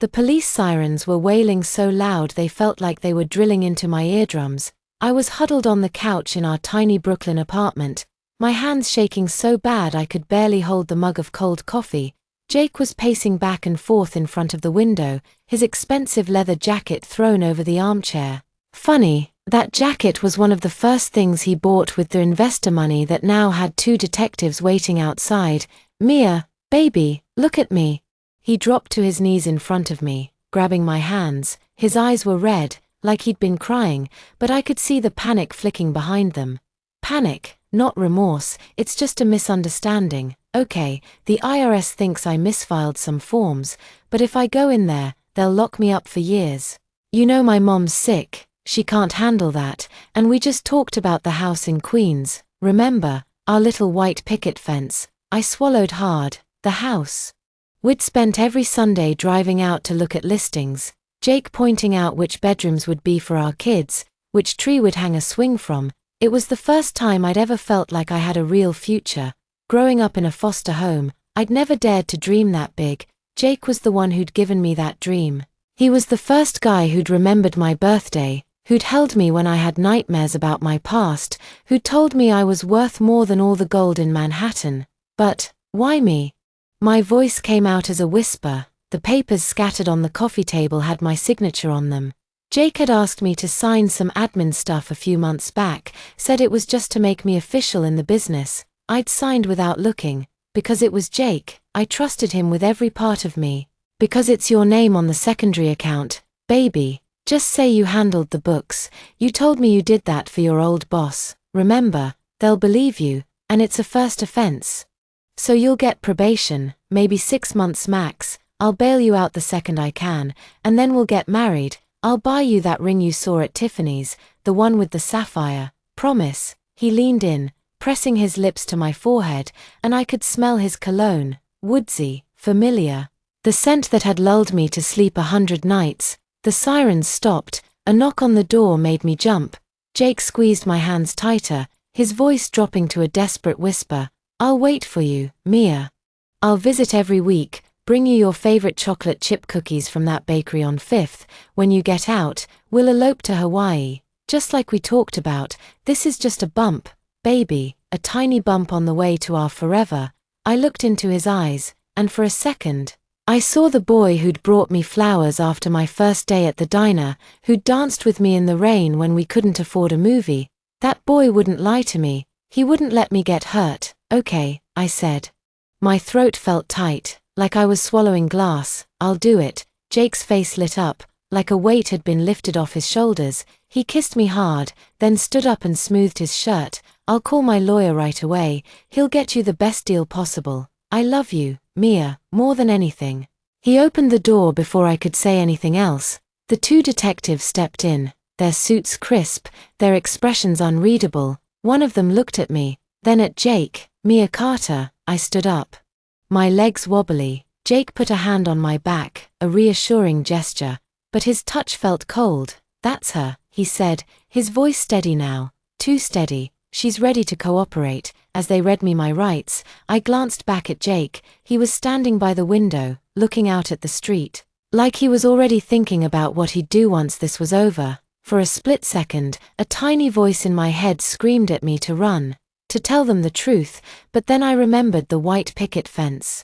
The police sirens were wailing so loud they felt like they were drilling into my eardrums. I was huddled on the couch in our tiny Brooklyn apartment, my hands shaking so bad I could barely hold the mug of cold coffee. Jake was pacing back and forth in front of the window, his expensive leather jacket thrown over the armchair. Funny, that jacket was one of the first things he bought with the investor money that now had 2 detectives waiting outside. "Mia, baby, look at me." He dropped to his knees in front of me, grabbing my hands. His eyes were red, like he'd been crying, but I could see the panic flicking behind them. Panic, not remorse, it's just a misunderstanding. Okay, the IRS thinks I misfiled some forms, but if I go in there, they'll lock me up for years. You know my mom's sick, she can't handle that, and we just talked about the house in Queens, remember, our little white picket fence. I swallowed hard. The house. We'd spent every Sunday driving out to look at listings, Jake pointing out which bedrooms would be for our kids, which tree we'd hang a swing from. It was the first time I'd ever felt like I had a real future. Growing up in a foster home, I'd never dared to dream that big. Jake was the one who'd given me that dream. He was the first guy who'd remembered my birthday, who'd held me when I had nightmares about my past, who'd told me I was worth more than all the gold in Manhattan. But, why me? My voice came out as a whisper. The papers scattered on the coffee table had my signature on them. Jake had asked me to sign some admin stuff a few months back, said it was just to make me official in the business. I'd signed without looking. Because it was Jake, I trusted him with every part of me. Because it's your name on the secondary account, baby. Just say you handled the books. You told me you did that for your old boss. Remember, they'll believe you, and it's a first offense. So you'll get probation, maybe 6 months max. I'll bail you out the second I can, and then we'll get married. I'll buy you that ring you saw at Tiffany's, the one with the sapphire. Promise. He leaned in, pressing his lips to my forehead, and I could smell his cologne, woodsy, familiar. The scent that had lulled me to sleep 100 nights. The sirens stopped. A knock on the door made me jump. Jake squeezed my hands tighter, his voice dropping to a desperate whisper. "I'll wait for you, Mia. I'll visit every week, bring you your favorite chocolate chip cookies from that bakery on 5th. When you get out, we'll elope to Hawaii. Just like we talked about, this is just a bump, baby, a tiny bump on the way to our forever." I looked into his eyes, and for a second, I saw the boy who'd brought me flowers after my first day at the diner, who'd danced with me in the rain when we couldn't afford a movie. That boy wouldn't lie to me. He wouldn't let me get hurt. "Okay," I said. My throat felt tight, like I was swallowing glass. "I'll do it." Jake's face lit up, like a weight had been lifted off his shoulders. He kissed me hard, then stood up and smoothed his shirt. "I'll call my lawyer right away. He'll get you the best deal possible. I love you, Mia, more than anything." He opened the door before I could say anything else. The 2 detectives stepped in, their suits crisp, their expressions unreadable. One of them looked at me, then at Jake. "Mia Carter." I stood up. My legs wobbly. Jake put a hand on my back, a reassuring gesture, but his touch felt cold. "That's her," he said, his voice steady now, too steady. "She's ready to cooperate." As they read me my rights, I glanced back at Jake. He was standing by the window, looking out at the street. Like he was already thinking about what he'd do once this was over. For a split second, a tiny voice in my head screamed at me to run, to tell them the truth, but then I remembered the white picket fence.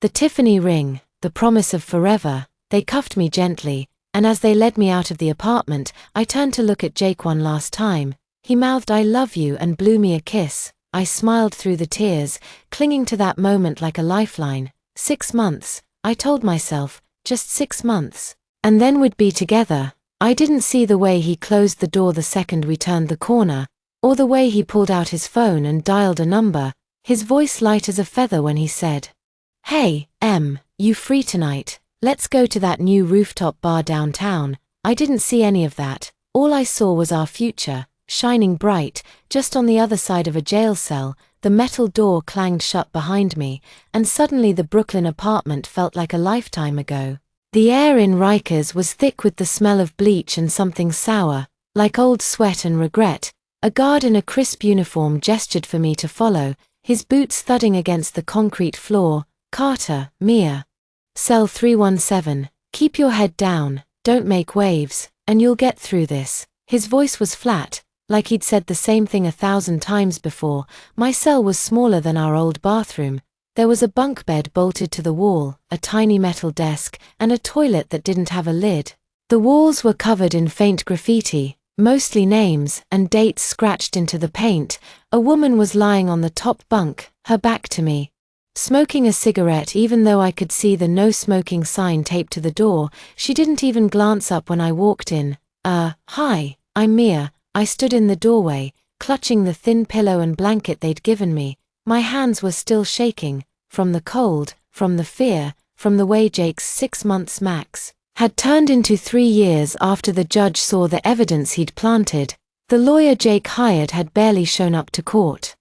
The Tiffany ring, the promise of forever. They cuffed me gently, and as they led me out of the apartment, I turned to look at Jake one last time. He mouthed "I love you" and blew me a kiss. I smiled through the tears, clinging to that moment like a lifeline. 6 months, I told myself, just 6 months. And then we'd be together. I didn't see the way he closed the door the second we turned the corner, or the way he pulled out his phone and dialed a number, his voice light as a feather when he said, "Hey, you free tonight? Let's go to that new rooftop bar downtown." I didn't see any of that. All I saw was our future, shining bright, just on the other side of a jail cell. The metal door clanged shut behind me, and suddenly the Brooklyn apartment felt like a lifetime ago. The air in Rikers was thick with the smell of bleach and something sour, like old sweat and regret. A guard in a crisp uniform gestured for me to follow, his boots thudding against the concrete floor. "Carter, Mia. Cell 317, Keep your head down, don't make waves, and you'll get through this. His voice was flat, like he'd said the same thing 1,000 times before. My cell was smaller than our old bathroom. There was a bunk bed bolted to the wall, a tiny metal desk, and a toilet that didn't have a lid. The walls were covered in faint graffiti, mostly names and dates scratched into the paint. A woman was lying on the top bunk, her back to me, smoking a cigarette even though I could see the no smoking sign taped to the door. She didn't even glance up when I walked in. Hi, I'm Mia. I stood in the doorway, clutching the thin pillow and blanket they'd given me. My hands were still shaking, from the cold, from the fear, from the way Jake's 6 months max had turned into 3 years after the judge saw the evidence he'd planted. The lawyer Jake hired had barely shown up to court.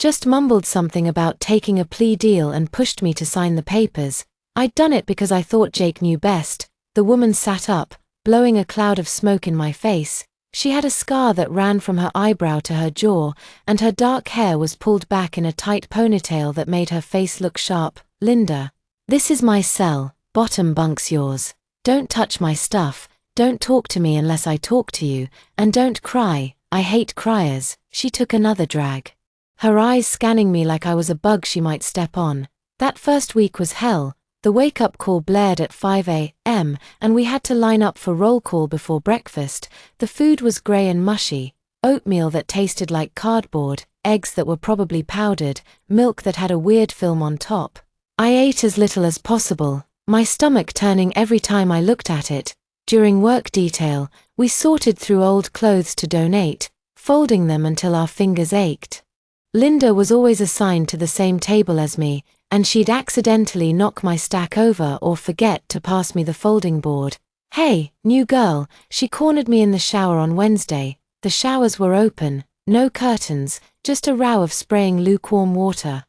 Just mumbled something about taking a plea deal and pushed me to sign the papers. I'd done it because I thought Jake knew best. The woman sat up, blowing a cloud of smoke in my face. She had a scar that ran from her eyebrow to her jaw, and her dark hair was pulled back in a tight ponytail that made her face look sharp. Linda, this is my cell, bottom bunk's yours. Don't touch my stuff, don't talk to me unless I talk to you, and don't cry, I hate criers. She took another drag, her eyes scanning me like I was a bug she might step on. That first week was hell. The wake-up call blared at 5 a.m., and we had to line up for roll call before breakfast. The food was grey and mushy, oatmeal that tasted like cardboard, eggs that were probably powdered, milk that had a weird film on top. I ate as little as possible, my stomach turning every time I looked at it. During work detail, we sorted through old clothes to donate, folding them until our fingers ached. Linda was always assigned to the same table as me, and she'd accidentally knock my stack over or forget to pass me the folding board. Hey, new girl, she cornered me in the shower on Wednesday. The showers were open, no curtains, just a row of spraying lukewarm water.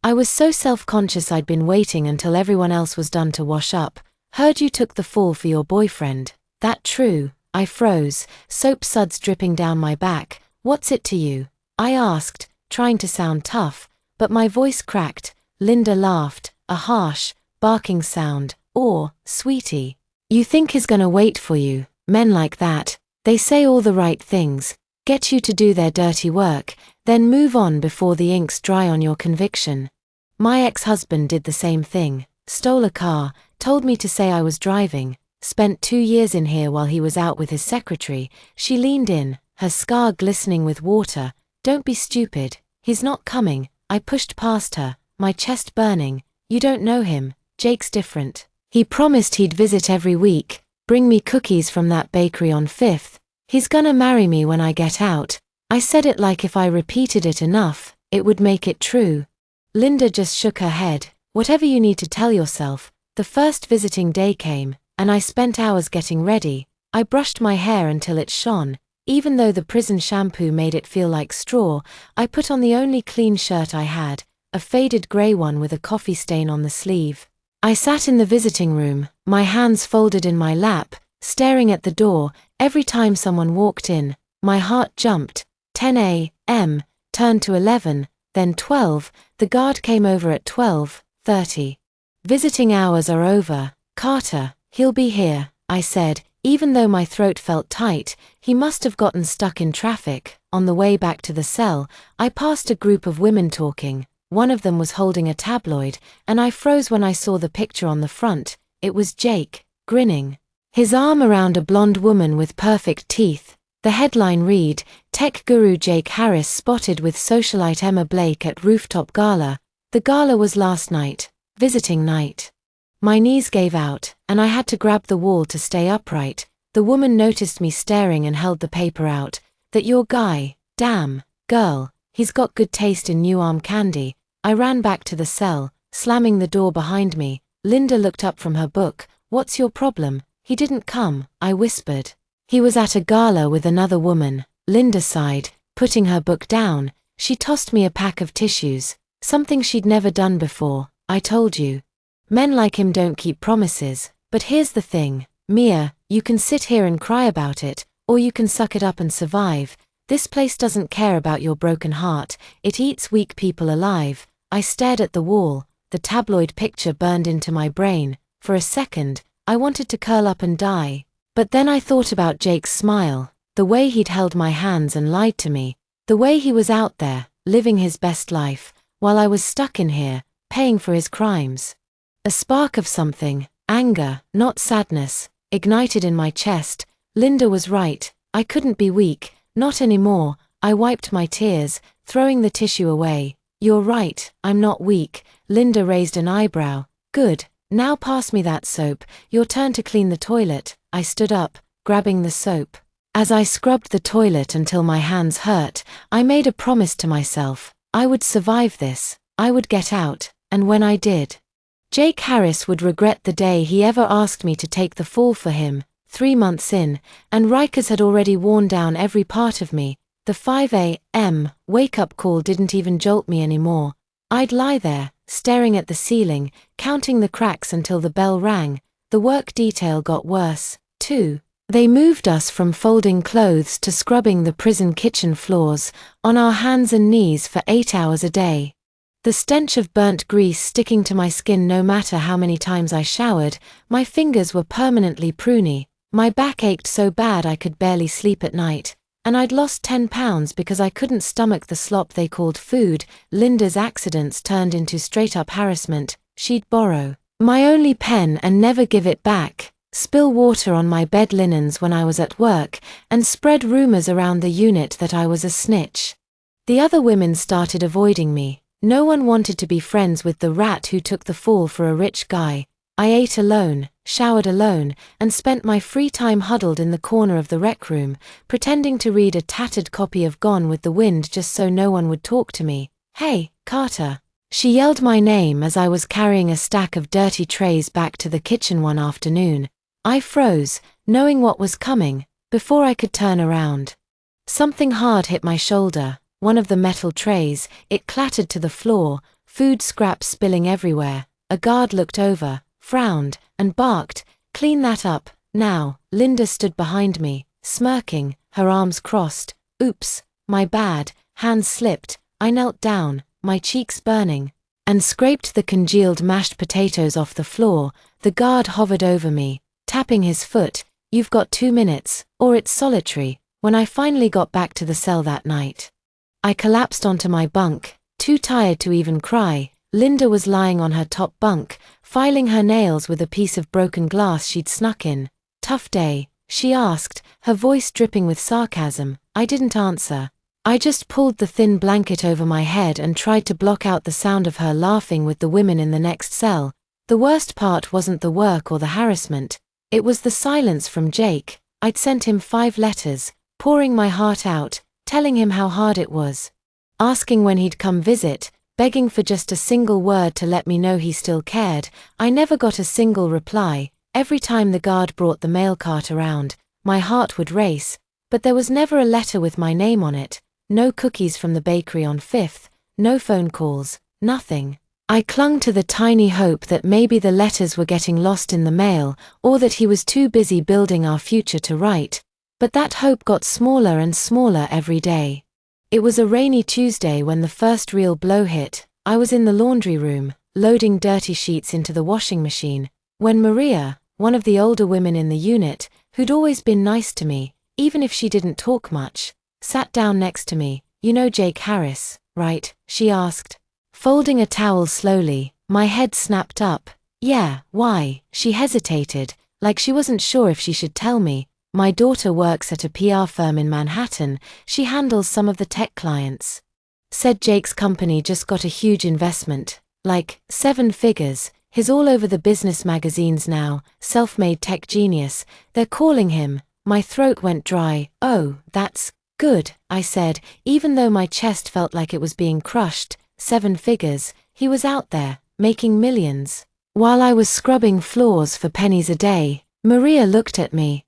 I was so self-conscious I'd been waiting until everyone else was done to wash up. Heard you took the fall for your boyfriend. That true? I froze, soap suds dripping down my back. What's it to you? I asked, trying to sound tough, but my voice cracked. Linda laughed, a harsh, barking sound. Or, sweetie, you think he's gonna wait for you? Men like that, they say all the right things, get you to do their dirty work, then move on before the ink's dry on your conviction. My ex-husband did the same thing, stole a car, told me to say I was driving, spent 2 years in here while he was out with his secretary. She leaned in, her scar glistening with water. Don't be stupid, he's not coming. I pushed past her, my chest burning. You don't know him, Jake's different. He promised he'd visit every week, bring me cookies from that bakery on 5th. He's gonna marry me when I get out. I said it like if I repeated it enough, it would make it true. Linda just shook her head. Whatever you need to tell yourself. The first visiting day came, and I spent hours getting ready. I brushed my hair until it shone. Even though the prison shampoo made it feel like straw, I put on the only clean shirt I had, a faded grey one with a coffee stain on the sleeve. I sat in the visiting room, my hands folded in my lap, staring at the door. Every time someone walked in, my heart jumped. 10 a.m., turned to 11, then 12. The guard came over at 12:30. Visiting hours are over, Carter. He'll be here, I said, even though my throat felt tight. He must have gotten stuck in traffic. On the way back to the cell, I passed a group of women talking. One of them was holding a tabloid, and I froze when I saw the picture on the front. It was Jake, grinning, his arm around a blonde woman with perfect teeth. The headline read, Tech Guru Jake Harris spotted with socialite Emma Blake at rooftop gala. The gala was last night, visiting night. My knees gave out, and I had to grab the wall to stay upright. The woman noticed me staring and held the paper out. That your guy, damn, girl, he's got good taste in new arm candy. I ran back to the cell, slamming the door behind me. Linda looked up from her book. What's your problem? He didn't come, I whispered. He was at a gala with another woman. Linda sighed, putting her book down. She tossed me a pack of tissues, something she'd never done before. I told you. Men like him don't keep promises. But here's the thing, Mia, you can sit here and cry about it, or you can suck it up and survive. This place doesn't care about your broken heart, it eats weak people alive. I stared at the wall, the tabloid picture burned into my brain. For a second, I wanted to curl up and die. But then I thought about Jake's smile, the way he'd held my hands and lied to me, the way he was out there, living his best life, while I was stuck in here, paying for his crimes. A spark of something, anger, not sadness, ignited in my chest. Linda was right, I couldn't be weak, not anymore. I wiped my tears, throwing the tissue away. You're right, I'm not weak. Linda raised an eyebrow. Good, now pass me that soap, your turn to clean the toilet. I stood up, grabbing the soap. As I scrubbed the toilet until my hands hurt, I made a promise to myself. I would survive this, I would get out, and when I did, Jake Harris would regret the day he ever asked me to take the fall for him. 3 months in, and Rikers had already worn down every part of me. The 5 a.m. wake-up call didn't even jolt me anymore. I'd lie there, staring at the ceiling, counting the cracks until the bell rang. The work detail got worse, too. They moved us from folding clothes to scrubbing the prison kitchen floors, on our hands and knees for 8 hours a day. The stench of burnt grease sticking to my skin no matter how many times I showered. My fingers were permanently pruny. My back ached so bad I could barely sleep at night. And I'd lost 10 pounds because I couldn't stomach the slop they called food. Linda's accidents turned into straight-up harassment. She'd borrow my only pen and never give it back, spill water on my bed linens when I was at work, and spread rumors around the unit that I was a snitch. The other women started avoiding me. No one wanted to be friends with the rat who took the fall for a rich guy. I ate alone, showered alone, and spent my free time huddled in the corner of the rec room, pretending to read a tattered copy of Gone with the Wind just so no one would talk to me. "Hey, Carter." She yelled my name as I was carrying a stack of dirty trays back to the kitchen one afternoon. I froze, knowing what was coming, before I could turn around. Something hard hit my shoulder, one of the metal trays. It clattered to the floor, food scraps spilling everywhere. A guard looked over, frowned, and barked, "Clean that up, now." Linda stood behind me, smirking, her arms crossed. Oops, my bad. Hands slipped. I knelt down, my cheeks burning, and scraped the congealed mashed potatoes off the floor. The guard hovered over me, tapping his foot. "You've got 2 minutes, or it's solitary." When I finally got back to the cell that night, I collapsed onto my bunk, too tired to even cry. Linda was lying on her top bunk, filing her nails with a piece of broken glass she'd snuck in. "Tough day?" she asked, her voice dripping with sarcasm. I didn't answer. I just pulled the thin blanket over my head and tried to block out the sound of her laughing with the women in the next cell. The worst part wasn't the work or the harassment. It was the silence from Jake. I'd sent him 5 letters, pouring my heart out, telling him how hard it was, asking when he'd come visit, begging for just a single word to let me know he still cared. I never got a single reply. Every time the guard brought the mail cart around, my heart would race, but there was never a letter with my name on it. No cookies from the bakery on 5th, no phone calls, nothing. I clung to the tiny hope that maybe the letters were getting lost in the mail, or that he was too busy building our future to write. But that hope got smaller and smaller every day. It was a rainy Tuesday when the first real blow hit. I was in the laundry room, loading dirty sheets into the washing machine, when Maria, one of the older women in the unit, who'd always been nice to me, even if she didn't talk much, sat down next to me. "You know Jake Harris, right?" she asked. Folding a towel slowly, my head snapped up. "Yeah, why?" She hesitated, like she wasn't sure if she should tell me. "My daughter works at a PR firm in Manhattan. She handles some of the tech clients. Said Jake's company just got a huge investment, like 7 figures. He's all over the business magazines now, self-made tech genius. They're calling him." My throat went dry. "Oh, that's good," I said, even though my chest felt like it was being crushed. 7 figures. He was out there, making millions. While I was scrubbing floors for pennies a day, Maria looked at me,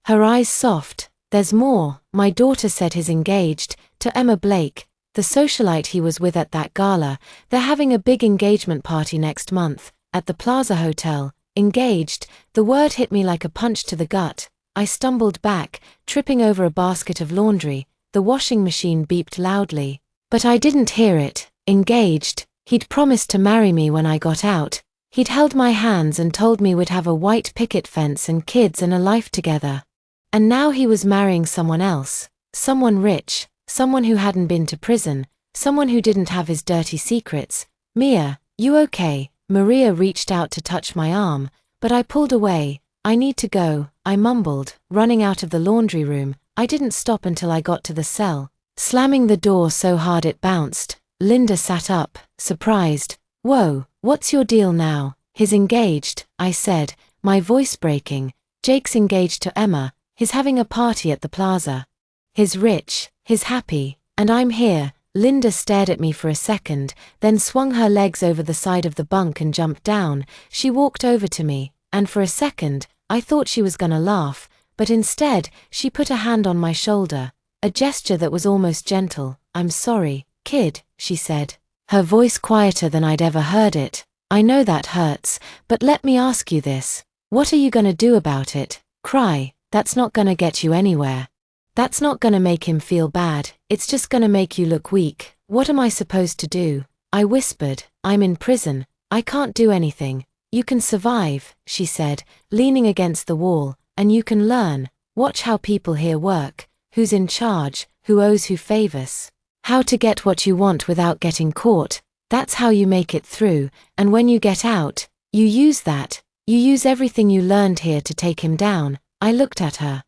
her eyes soft. "There's more." My daughter said he's engaged to Emma Blake, the socialite he was with at that gala. They're having a big engagement party next month, at the Plaza Hotel. Engaged. The word hit me like a punch to the gut. I stumbled back, tripping over a basket of laundry. The washing machine beeped loudly, but I didn't hear it. Engaged. He'd promised to marry me when I got out. He'd held my hands and told me we'd have a white picket fence and kids and a life together. And now he was marrying someone else, someone rich, someone who hadn't been to prison, someone who didn't have his dirty secrets. Mia, you okay? Maria reached out to touch my arm, but I pulled away. I need to go, I mumbled, running out of the laundry room. I didn't stop until I got to the cell, slamming the door so hard it bounced. Linda sat up, surprised. Whoa, what's your deal now? He's engaged, I said, my voice breaking. Jake's engaged to Emma, he's having a party at the plaza. He's rich, he's happy, and I'm here. Linda stared at me for a second, then swung her legs over the side of the bunk and jumped down. She walked over to me, and for a second, I thought she was gonna laugh, but instead, she put a hand on my shoulder, a gesture that was almost gentle. I'm sorry, kid, she said, her voice quieter than I'd ever heard it. I know that hurts, but let me ask you this. What are you gonna do about it? Cry? That's not gonna get you anywhere. That's not gonna make him feel bad, it's just gonna make you look weak. What am I supposed to do? I whispered. I'm in prison. I can't do anything. You can survive, she said, leaning against the wall, and you can learn. Watch how people here work, who's in charge, who owes who favors. How to get what you want without getting caught. That's how you make it through, and when you get out, you use that. You use everything you learned here to take him down. I looked at her.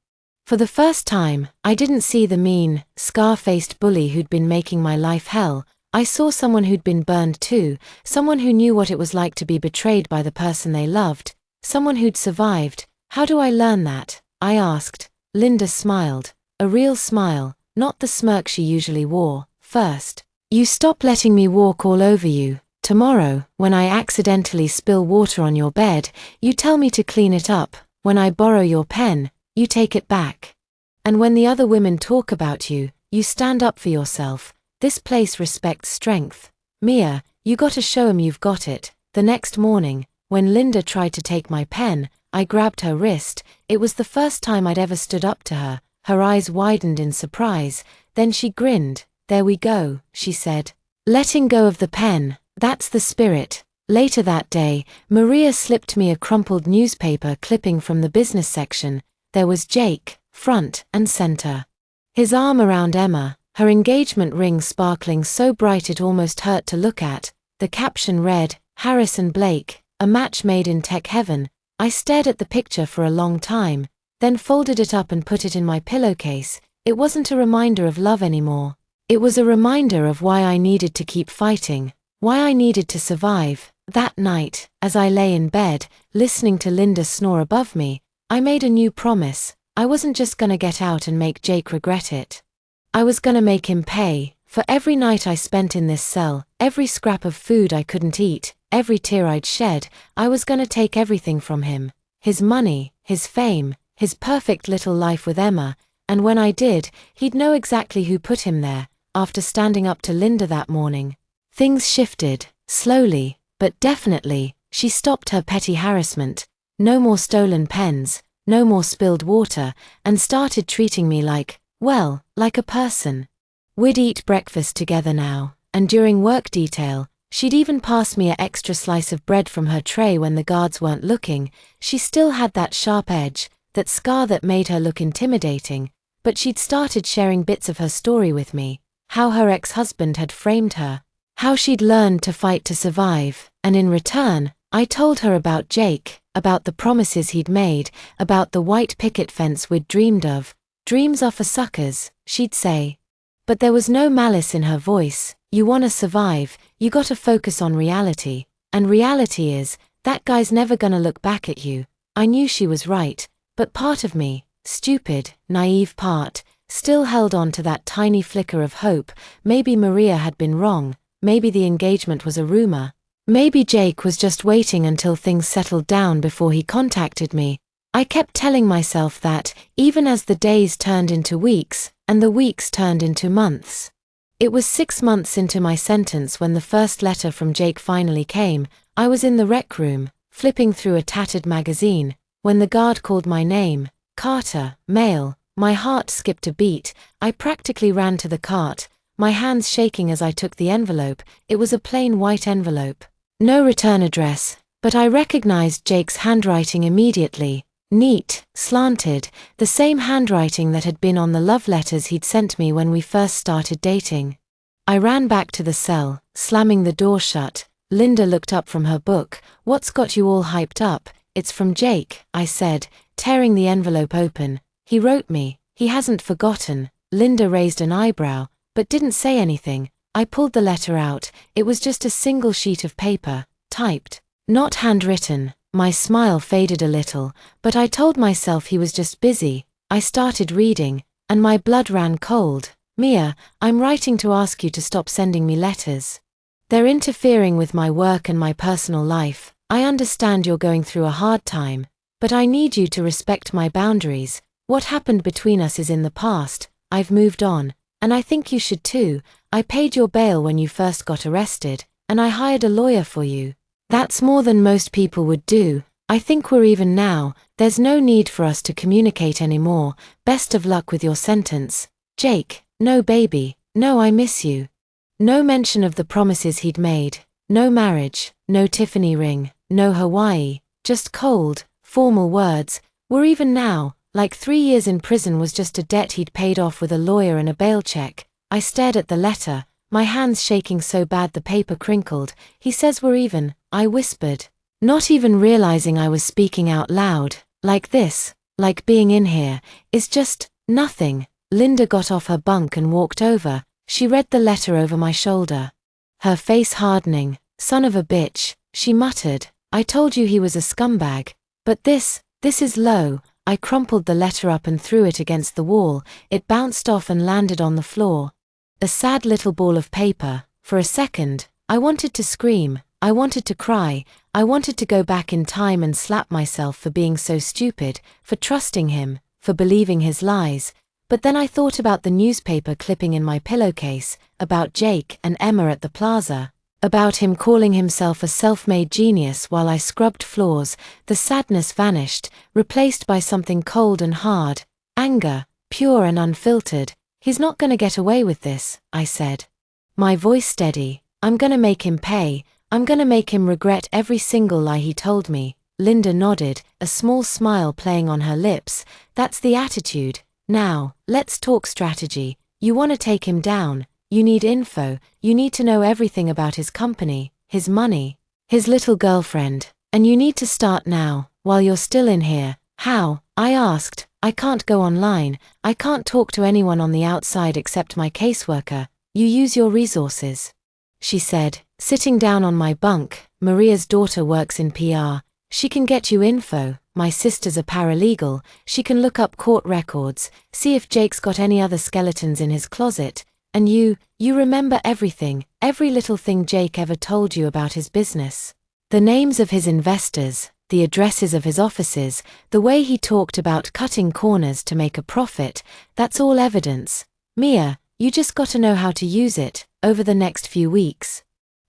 For the first time, I didn't see the mean, scar-faced bully who'd been making my life hell. I saw someone who'd been burned too, someone who knew what it was like to be betrayed by the person they loved, someone who'd survived. How do I learn that? I asked. Linda smiled. A real smile, not the smirk she usually wore. First, you stop letting me walk all over you. Tomorrow, when I accidentally spill water on your bed, you tell me to clean it up. When I borrow your pen, you take it back. And when the other women talk about you, you stand up for yourself. This place respects strength. Mia, you gotta show 'em you've got it. The next morning, when Linda tried to take my pen, I grabbed her wrist. It was the first time I'd ever stood up to her. Her eyes widened in surprise, then she grinned. There we go, she said. Letting go of the pen, that's the spirit. Later that day, Maria slipped me a crumpled newspaper clipping from the business section. There was Jake, front and center. His arm around Emma, her engagement ring sparkling so bright it almost hurt to look at. The caption read, Harris and Blake, a match made in tech heaven. I stared at the picture for a long time, then folded it up and put it in my pillowcase. It wasn't a reminder of love anymore. It was a reminder of why I needed to keep fighting, why I needed to survive. That night, as I lay in bed, listening to Linda snore above me, I made a new promise. I wasn't just gonna get out and make Jake regret it. I was gonna make him pay for every night I spent in this cell, every scrap of food I couldn't eat, every tear I'd shed. I was gonna take everything from him. His money, his fame, his perfect little life with Emma, and when I did, he'd know exactly who put him there. After standing up to Linda that morning, things shifted, slowly, but definitely. She stopped her petty harassment, no more stolen pens, no more spilled water, and started treating me like a person. We'd eat breakfast together now, and during work detail, she'd even pass me an extra slice of bread from her tray when the guards weren't looking. She still had that sharp edge, that scar that made her look intimidating, but she'd started sharing bits of her story with me, how her ex-husband had framed her, how she'd learned to fight to survive, and in return, I told her about Jake, about the promises he'd made, about the white picket fence we'd dreamed of. Dreams are for suckers, she'd say. But there was no malice in her voice. You wanna survive, you gotta focus on reality. And reality is, that guy's never gonna look back at you. I knew she was right, but part of me, stupid, naive part, still held on to that tiny flicker of hope. Maybe Maria had been wrong, maybe the engagement was a rumor. Maybe Jake was just waiting until things settled down before he contacted me. I kept telling myself that, even as the days turned into weeks, and the weeks turned into months. It was 6 months into my sentence when the first letter from Jake finally came. I was in the rec room, flipping through a tattered magazine, when the guard called my name, Carter, mail. My heart skipped a beat. I practically ran to the cart, my hands shaking as I took the envelope. It was a plain white envelope. No return address, But I recognized Jake's handwriting immediately. Neat, slanted, the same handwriting that had been on the love letters he'd sent me when we first started dating. I ran back to the cell, slamming the door shut. Linda looked up from her book. "What's got you all hyped up?" "It's from Jake," I said, tearing the envelope open. "He wrote me. He hasn't forgotten." Linda raised an eyebrow, but didn't say anything. I pulled the letter out. It was just a single sheet of paper, typed, not handwritten. My smile faded a little, but I told myself he was just busy. I started reading, and my blood ran cold. "Mia, I'm writing to ask you to stop sending me letters. They're interfering with my work and my personal life. I understand you're going through a hard time, but I need you to respect my boundaries. What happened between us is in the past. I've moved on, and I think you should too. I paid your bail when you first got arrested, and I hired a lawyer for you. That's more than most people would do. I think we're even now. There's no need for us to communicate anymore. Best of luck with your sentence. Jake." "No, baby. No, I miss you." No mention of the promises he'd made. No marriage, no Tiffany ring, no Hawaii. Just cold, formal words. "We're even now." Like 3 years in prison was just a debt he'd paid off with a lawyer and a bail check. I stared at the letter, my hands shaking so bad the paper crinkled. "He says we're even," I whispered, not even realizing I was speaking out loud. "Like this, like being in here, is just nothing." Linda got off her bunk and walked over. She read the letter over my shoulder, her face hardening. "Son of a bitch," she muttered. "I told you he was a scumbag. But this is low." I crumpled the letter up and threw it against the wall. It bounced off and landed on the floor. A sad little ball of paper. For a second, I wanted to scream. I wanted to cry. I wanted to go back in time and slap myself for being so stupid, for trusting him, for believing his lies. But then I thought about the newspaper clipping in my pillowcase, about Jake and Emma at the plaza, about him calling himself a self-made genius while I scrubbed floors. The sadness vanished, replaced by something cold and hard. Anger, pure and unfiltered. "He's not gonna get away with this," I said, my voice steady. "I'm gonna make him pay. I'm gonna make him regret every single lie he told me." Linda nodded, a small smile playing on her lips. "That's the attitude. Now, let's talk strategy. You want to take him down. You need info. You need to know everything about his company, his money, his little girlfriend. And you need to start now, while you're still in here." "How?" I asked. "I can't go online. I can't talk to anyone on the outside except my caseworker." "You use your resources," she said, sitting down on my bunk. "Maria's daughter works in PR. She can get you info. My sister's a paralegal. She can look up court records, see if Jake's got any other skeletons in his closet. And you remember everything, every little thing Jake ever told you about his business. The names of his investors, the addresses of his offices, the way he talked about cutting corners to make a profit. That's all evidence. Mia, you just got to know how to use it, over the next few weeks."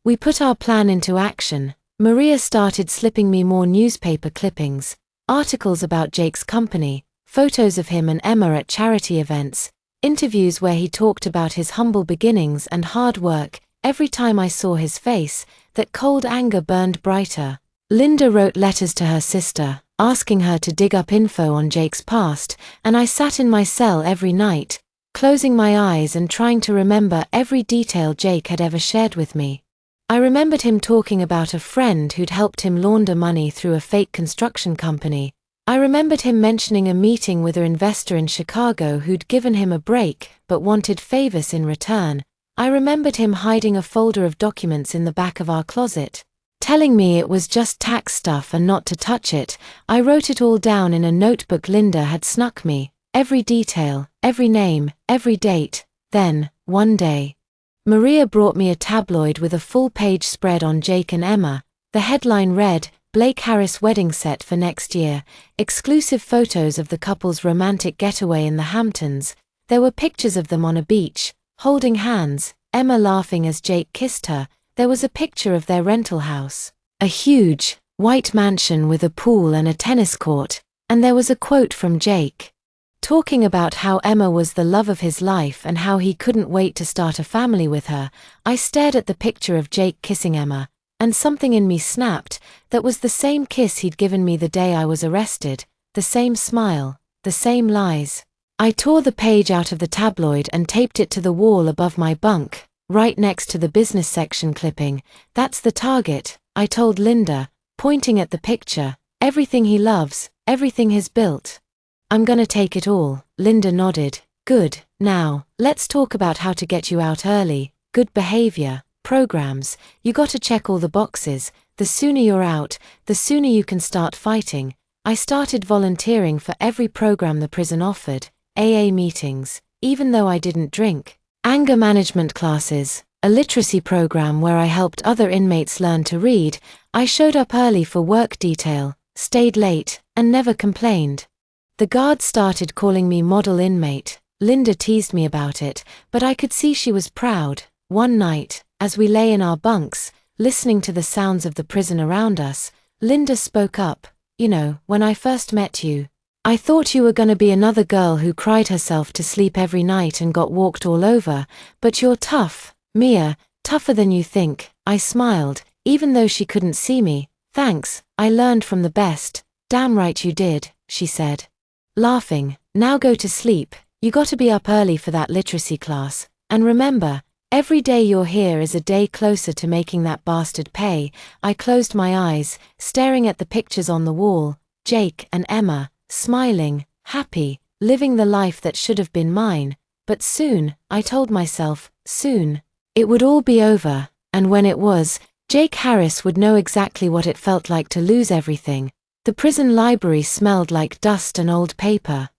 We put our plan into action. Maria started slipping me more newspaper clippings, articles about Jake's company, photos of him and Emma at charity events, interviews where he talked about his humble beginnings and hard work. Every time I saw his face, that cold anger burned brighter. Linda wrote letters to her sister, asking her to dig up info on Jake's past, and I sat in my cell every night, closing my eyes and trying to remember every detail Jake had ever shared with me. I remembered him talking about a friend who'd helped him launder money through a fake construction company. I remembered him mentioning a meeting with an investor in Chicago who'd given him a break but wanted favors in return. I remembered him hiding a folder of documents in the back of our closet, telling me it was just tax stuff and not to touch it. I wrote it all down in a notebook Linda had snuck me, every detail, every name, every date. Then, one day, Maria brought me a tabloid with a full-page spread on Jake and Emma. The headline read, "Blake Harris wedding set for next year. Exclusive photos of the couple's romantic getaway in the Hamptons." There were pictures of them on a beach, holding hands, Emma laughing as Jake kissed her. There was a picture of their rental house, a huge, white mansion with a pool and a tennis court, and there was a quote from Jake, talking about how Emma was the love of his life and how he couldn't wait to start a family with her. I stared at the picture of Jake kissing Emma, And something in me snapped. That was the same kiss he'd given me the day I was arrested, the same smile, the same lies. I tore the page out of the tabloid and taped it to the wall above my bunk, right next to the business section clipping. That's the target, I told Linda, pointing at the picture. Everything he loves, everything he's built. I'm gonna take it all, Linda nodded. Good, now, let's talk about how to get you out early. Good behavior, programs, you gotta check all the boxes. The sooner you're out, the sooner you can start fighting. I started volunteering for every program the prison offered. AA meetings, even though I didn't drink. Anger management classes, a literacy program where I helped other inmates learn to read. I showed up early for work detail, stayed late, and never complained. The guards started calling me model inmate. Linda teased me about it, but I could see she was proud. One night, as we lay in our bunks, listening to the sounds of the prison around us, Linda spoke up. You know, when I first met you, I thought you were gonna be another girl who cried herself to sleep every night and got walked all over, but you're tough, Mia, tougher than you think. I smiled, even though she couldn't see me. Thanks, I learned from the best. Damn right you did, she said. Laughing, now go to sleep. You gotta be up early for that literacy class. And remember, every day you're here is a day closer to making that bastard pay. I closed my eyes, staring at the pictures on the wall. Jake and Emma, smiling, happy, living the life that should have been mine. But soon, I told myself, soon, it would all be over. And when it was, Jake Harris would know exactly what it felt like to lose everything. The prison library smelled like dust and old paper.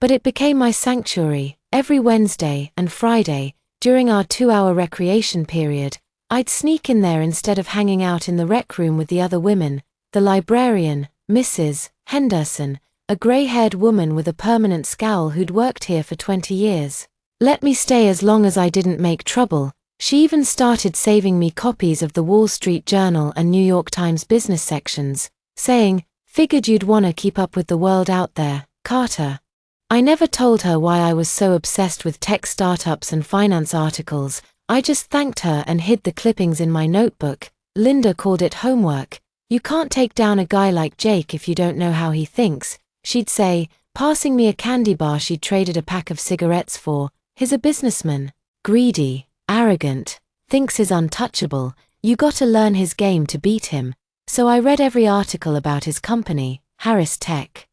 But it became my sanctuary. Every Wednesday and Friday, during our 2-hour recreation period, I'd sneak in there instead of hanging out in the rec room with the other women. The librarian, Mrs. Henderson, a grey-haired woman with a permanent scowl who'd worked here for 20 years, let me stay as long as I didn't make trouble. She even started saving me copies of the Wall Street Journal and New York Times business sections, saying, "Figured you'd wanna keep up with the world out there, Carter." I never told her why I was so obsessed with tech startups and finance articles. I just thanked her and hid the clippings in my notebook. Linda called it homework. You can't take down a guy like Jake if you don't know how he thinks, she'd say, passing me a candy bar she'd traded a pack of cigarettes for. He's a businessman. Greedy, arrogant, thinks he's untouchable. You gotta learn his game to beat him. So I read every article about his company, Harris Tech.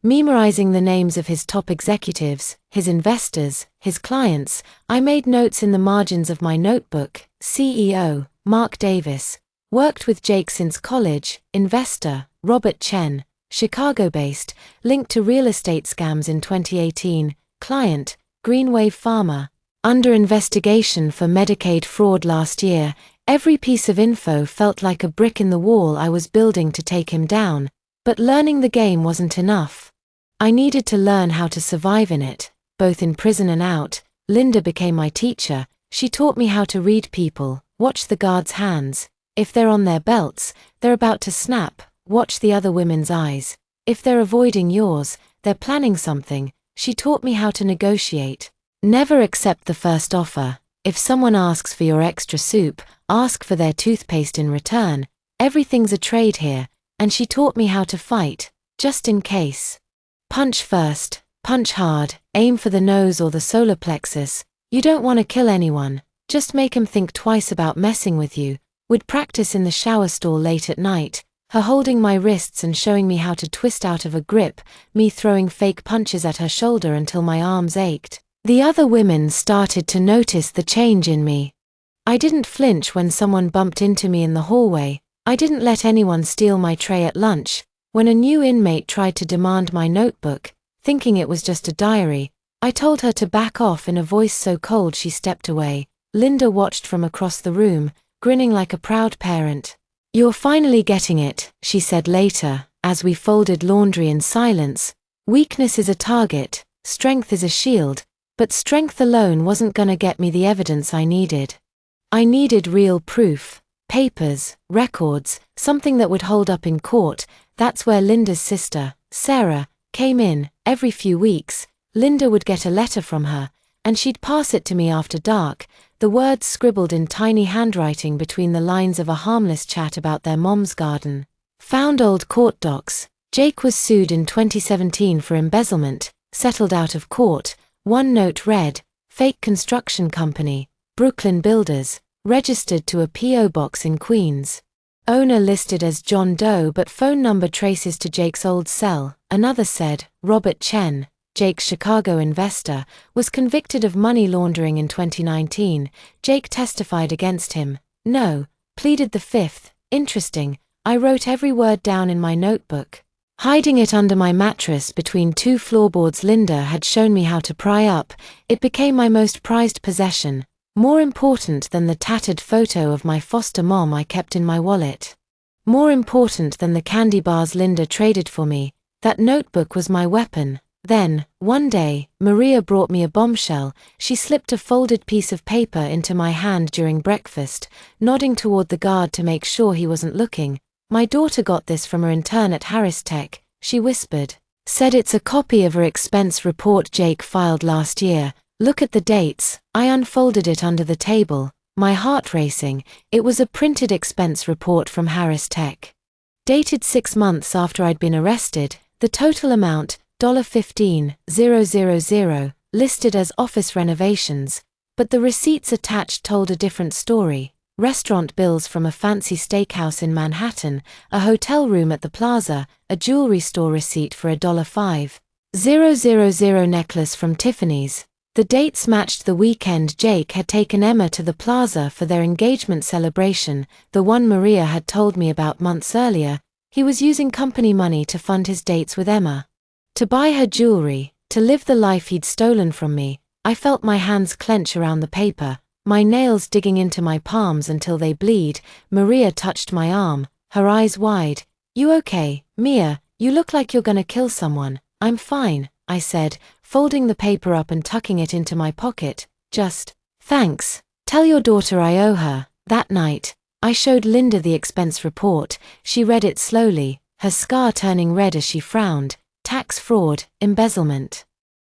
Memorizing the names of his top executives, his investors, his clients, I made notes in the margins of my notebook. CEO, Mark Davis. Worked with Jake since college. Investor, Robert Chen. Chicago-based, linked to real estate scams in 2018. Client, Green Wave Pharma. Under investigation for Medicaid fraud last year. Every piece of info felt like a brick in the wall I was building to take him down. But learning the game wasn't enough. I needed to learn how to survive in it, both in prison and out. Linda became my teacher. She taught me how to read people. Watch the guards' hands. If they're on their belts, they're about to snap. Watch the other women's eyes. If they're avoiding yours, they're planning something. She taught me how to negotiate. Never accept the first offer. If someone asks for your extra soup, ask for their toothpaste in return. Everything's a trade here. And she taught me how to fight, just in case. Punch first, punch hard, aim for the nose or the solar plexus. You don't want to kill anyone, just make him think twice about messing with you. Would practice in the shower stall late at night, her holding my wrists and showing me how to twist out of a grip, me throwing fake punches at her shoulder until my arms ached. The other women started to notice the change in me. I didn't flinch when someone bumped into me in the hallway. I didn't let anyone steal my tray at lunch. When a new inmate tried to demand my notebook, thinking it was just a diary, I told her to back off in a voice so cold she stepped away. Linda watched from across the room, grinning like a proud parent. "You're finally getting it," she said later, as we folded laundry in silence. "Weakness is a target, strength is a shield, but strength alone wasn't gonna get me the evidence I needed. I needed real proof. Papers, records, something that would hold up in court. That's where Linda's sister, Sarah, came in. Every few weeks, Linda would get a letter from her, and she'd pass it to me after dark. the words scribbled in tiny handwriting between the lines of a harmless chat about their mom's garden. Found old court docs. Jake was sued in 2017 for embezzlement, settled out of court. One note read, fake construction company, Brooklyn Builders, registered to a P.O. box in Queens. Owner listed as John Doe but phone number traces to Jake's old cell. Another said, Robert Chen, Jake's Chicago investor, was convicted of money laundering in 2019. Jake testified against him. No, pleaded the fifth. Interesting, I wrote every word down in my notebook. Hiding it under my mattress between two floorboards. Linda had shown me how to pry up. It became my most prized possession, more important than the tattered photo of my foster mom I kept in my wallet. More important than the candy bars Linda traded for me. That notebook was my weapon. Then, one day, Maria brought me a bombshell. She slipped a folded piece of paper into my hand during breakfast, nodding toward the guard to make sure he wasn't looking. My daughter got this from her intern at Harris Tech, she whispered. Said it's a copy of her expense report Jake filed last year. Look at the dates. I unfolded it under the table, my heart racing. It was a printed expense report from Harris Tech. Dated 6 months after I'd been arrested, the total amount, $15,000, listed as office renovations, but the receipts attached told a different story. Restaurant bills from a fancy steakhouse in Manhattan, a hotel room at the Plaza, a jewelry store receipt for $5,000 necklace from Tiffany's. The dates matched the weekend Jake had taken Emma to the Plaza for their engagement celebration, the one Maria had told me about months earlier. He was using company money to fund his dates with Emma. To buy her jewelry, to live the life he'd stolen from me. I felt my hands clench around the paper, my nails digging into my palms until they bleed. Maria touched my arm, her eyes wide. You okay, Mia? You look like you're gonna kill someone. I'm fine, I said, folding the paper up and tucking it into my pocket. Just, thanks. Tell your daughter I owe her. That night, I showed Linda the expense report. She read it slowly, her scar turning red as she frowned. Tax fraud, embezzlement.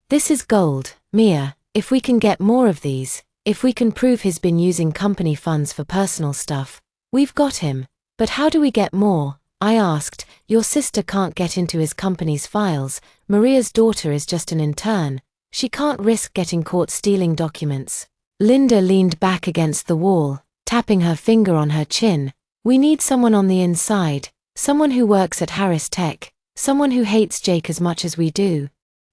This is gold, Mia. If we can get more of these, if we can prove he's been using company funds for personal stuff, we've got him. But how do we get more? I asked. Your sister can't get into his company's files. Maria's daughter is just an intern. She can't risk getting caught stealing documents. Linda leaned back against the wall, tapping her finger on her chin. We need someone on the inside, someone who works at Harris Tech, someone who hates Jake as much as we do.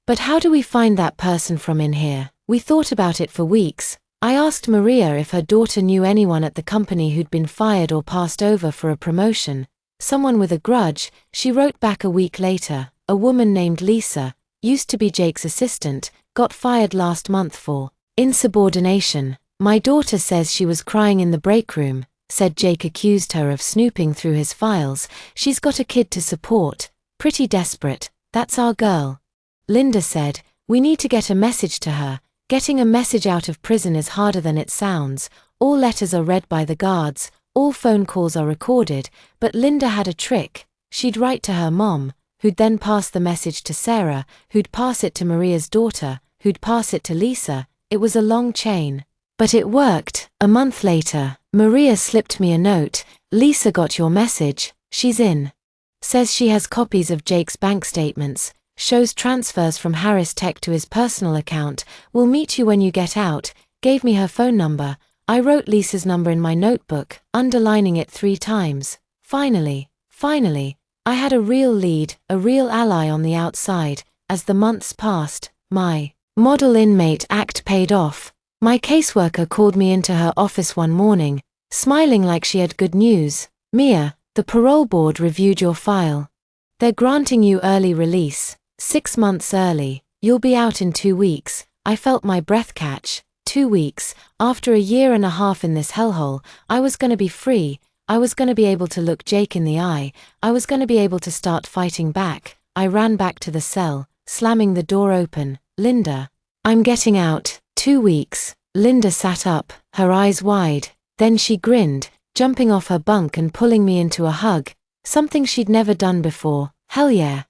But how do we find that person from in here? We thought about it for weeks. I asked Maria if her daughter knew anyone at the company who'd been fired or passed over for a promotion. Someone with a grudge. She wrote back a week later. A woman named Lisa, used to be Jake's assistant, got fired last month for insubordination. My daughter says she was crying in the break room, said Jake accused her of snooping through his files. She's got a kid to support. Pretty desperate. That's our girl. Linda said, we need to get a message to her. Getting a message out of prison is harder than it sounds. All letters are read by the guards, all phone calls are recorded, but Linda had a trick. She'd write to her mom, who'd then pass the message to Sarah, who'd pass it to Maria's daughter, who'd pass it to Lisa. It was a long chain. But it worked. A month later, Maria slipped me a note. Lisa got your message. She's in. Says she has copies of Jake's bank statements. Shows transfers from Harris Tech to his personal account. We'll meet you when you get out. Gave me her phone number. I wrote Lisa's number in my notebook, underlining it 3 times. Finally, I had a real lead, a real ally on the outside. As the months passed, my model inmate act paid off. My caseworker called me into her office one morning, smiling like she had good news. Mia, the parole board reviewed your file. They're granting you early release. 6 months early. You'll be out in 2 weeks. I felt my breath catch. 2 weeks. After a year and a half in this hellhole, I was gonna be free. I was gonna be able to look Jake in the eye. I was gonna be able to start fighting back. I ran back to the cell, slamming the door open. Linda. I'm getting out. 2 weeks. Linda sat up, her eyes wide. Then she grinned, jumping off her bunk and pulling me into a hug. Something she'd never done before. Hell yeah.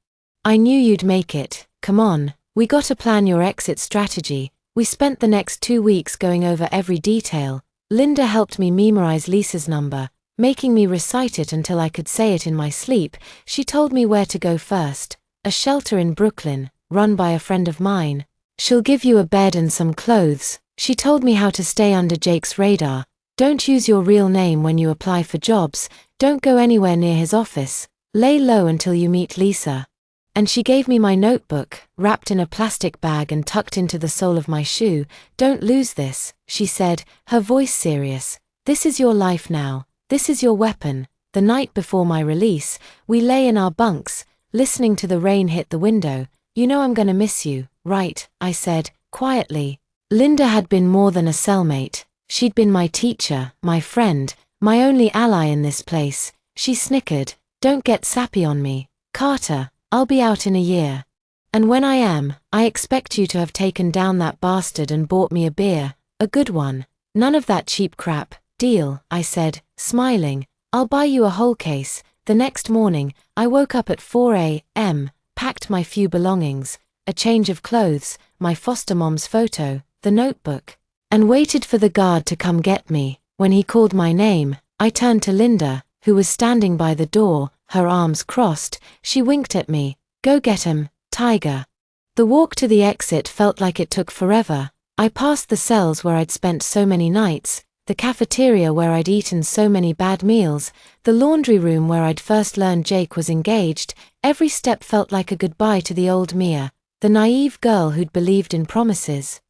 I knew you'd make it. Come on. We gotta plan your exit strategy. We spent the next 2 weeks going over every detail. Linda helped me memorize Lisa's number, making me recite it until I could say it in my sleep. She told me where to go first. A shelter in Brooklyn, run by a friend of mine. She'll give you a bed and some clothes. She told me how to stay under Jake's radar. Don't use your real name when you apply for jobs. Don't go anywhere near his office. Lay low until you meet Lisa. And she gave me my notebook, wrapped in a plastic bag and tucked into the sole of my shoe. Don't lose this, she said, her voice serious. This is your life now. This is your weapon. The night before my release, we lay in our bunks, listening to the rain hit the window. You know I'm gonna miss you, right? I said, quietly. Linda had been more than a cellmate. She'd been my teacher, my friend, my only ally in this place. She snickered. Don't get sappy on me, Carter. I'll be out in a year. And when I am, I expect you to have taken down that bastard and bought me a beer, a good one. None of that cheap crap. Deal, I said, smiling. I'll buy you a whole case. The next morning, I woke up at 4 a.m., packed my few belongings, a change of clothes, my foster mom's photo, the notebook, and waited for the guard to come get me. When he called my name, I turned to Linda, who was standing by the door, her arms crossed. She winked at me. Go get him, Tiger. The walk to the exit felt like it took forever. I passed the cells where I'd spent so many nights, the cafeteria where I'd eaten so many bad meals, the laundry room where I'd first learned Jake was engaged. Every step felt like a goodbye to the old Mia, the naive girl who'd believed in promises,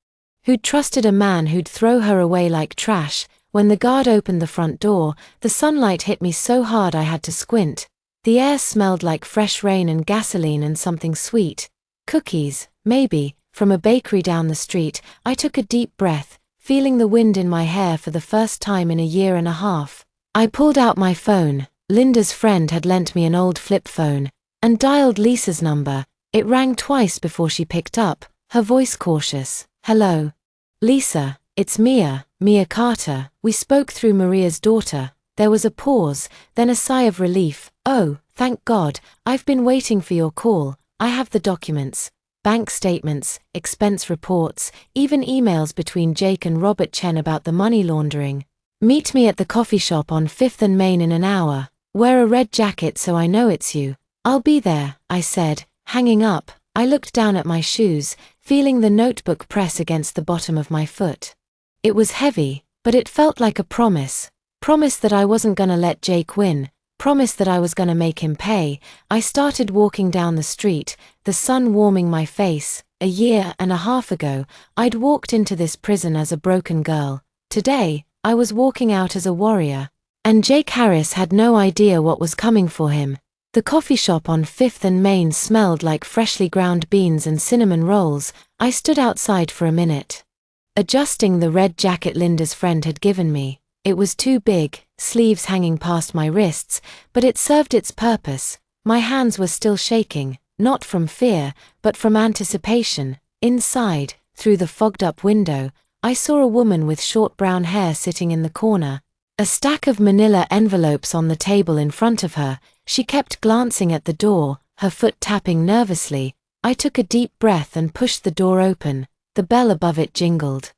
who'd trusted a man who'd throw her away like trash. When the guard opened the front door, the sunlight hit me so hard I had to squint. The air smelled like fresh rain and gasoline and something sweet. Cookies, maybe, from a bakery down the street. I took a deep breath, feeling the wind in my hair for the first time in a year and a half. I pulled out my phone. Linda's friend had lent me an old flip phone, and dialed Lisa's number. It rang twice before she picked up, her voice cautious. Hello. Lisa, it's Mia Carter. We spoke through Maria's daughter. There was a pause, then a sigh of relief. Oh, thank God, I've been waiting for your call. I have the documents. Bank statements, expense reports, even emails between Jake and Robert Chen about the money laundering. Meet me at the coffee shop on 5th and Main in an hour. Wear a red jacket so I know it's you. I'll be there, I said, hanging up. I looked down at my shoes, feeling the notebook press against the bottom of my foot. It was heavy, but it felt like a promise. Promise that I wasn't gonna let Jake win. Promise that I was gonna make him pay. I started walking down the street, the sun warming my face. A year and a half ago, I'd walked into this prison as a broken girl. Today, I was walking out as a warrior. And Jake Harris had no idea what was coming for him. The coffee shop on 5th and Main smelled like freshly ground beans and cinnamon rolls. I stood outside for a minute, adjusting the red jacket Linda's friend had given me. It was too big, sleeves hanging past my wrists, but it served its purpose. My hands were still shaking, not from fear, but from anticipation. Inside, through the fogged-up window, I saw a woman with short brown hair sitting in the corner. A stack of manila envelopes on the table in front of her. She kept glancing at the door, her foot tapping nervously. I took a deep breath and pushed the door open. The bell above it jingled.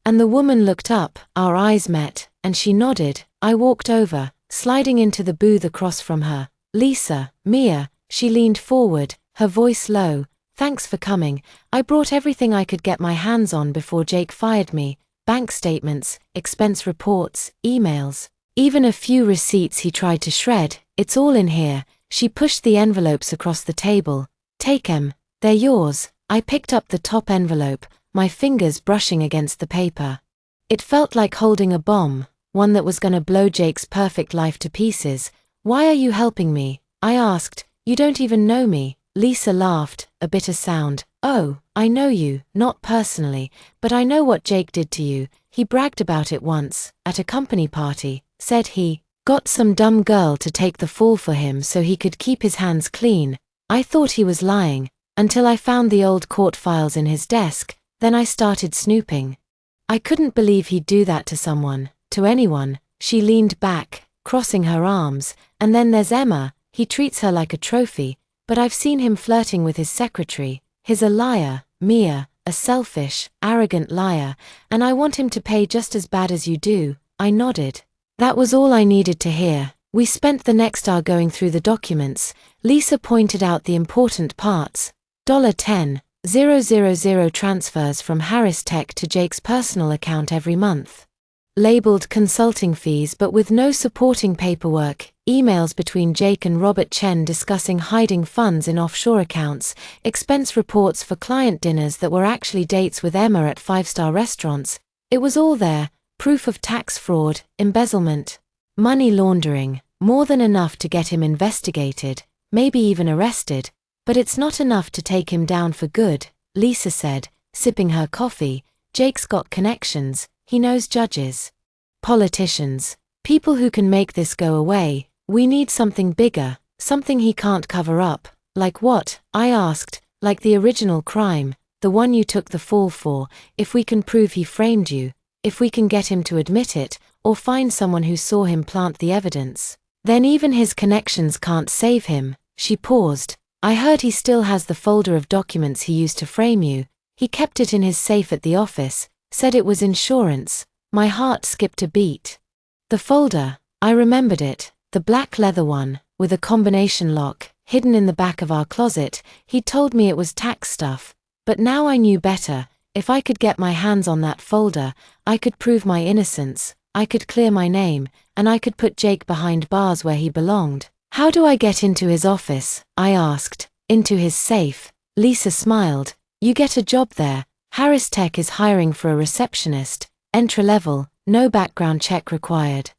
And the woman looked up, our eyes met, and she nodded. I walked over, sliding into the booth across from her. Lisa, Mia, she leaned forward, her voice low. Thanks for coming. I brought everything I could get my hands on before Jake fired me. Bank statements, expense reports, emails, even a few receipts he tried to shred. It's all in here. She pushed the envelopes across the table. Take 'em. They're yours. I picked up the top envelope, my fingers brushing against the paper. It felt like holding a bomb, one that was gonna blow Jake's perfect life to pieces. Why are you helping me? I asked. You don't even know me. Lisa laughed, a bitter sound. Oh, I know you, not personally, but I know what Jake did to you. He bragged about it once, at a company party, said he got some dumb girl to take the fall for him so he could keep his hands clean. I thought he was lying, until I found the old court files in his desk. Then I started snooping. I couldn't believe he'd do that to someone, to anyone. She leaned back, crossing her arms. And then there's Emma. He treats her like a trophy, but I've seen him flirting with his secretary. He's a liar. Mia, a selfish, arrogant liar, and I want him to pay just as bad as you do." I nodded. That was all I needed to hear. We spent the next hour going through the documents. Lisa pointed out the important parts. $10,000 transfers from Harris Tech to Jake's personal account every month. Labeled consulting fees but with no supporting paperwork, emails between Jake and Robert Chen discussing hiding funds in offshore accounts, expense reports for client dinners that were actually dates with Emma at five-star restaurants. It was all there, proof of tax fraud, embezzlement, money laundering, more than enough to get him investigated, maybe even arrested, but it's not enough to take him down for good, Lisa said, sipping her coffee. Jake's got connections, he knows judges, politicians, people who can make this go away. We need something bigger, something he can't cover up. Like what? I asked. Like the original crime, the one you took the fall for. If we can prove he framed you, if we can get him to admit it, or find someone who saw him plant the evidence, then even his connections can't save him. She paused. I heard he still has the folder of documents he used to frame you. He kept it in his safe at the office, said it was insurance. My heart skipped a beat. The folder, I remembered it, the black leather one, with a combination lock, hidden in the back of our closet. He'd told me it was tax stuff, but now I knew better. If I could get my hands on that folder, I could prove my innocence, I could clear my name, and I could put Jake behind bars where he belonged. How do I get into his office? I asked. Into his safe. Lisa smiled. You get a job there. Harris Tech is hiring for a receptionist, entry-level, no background check required.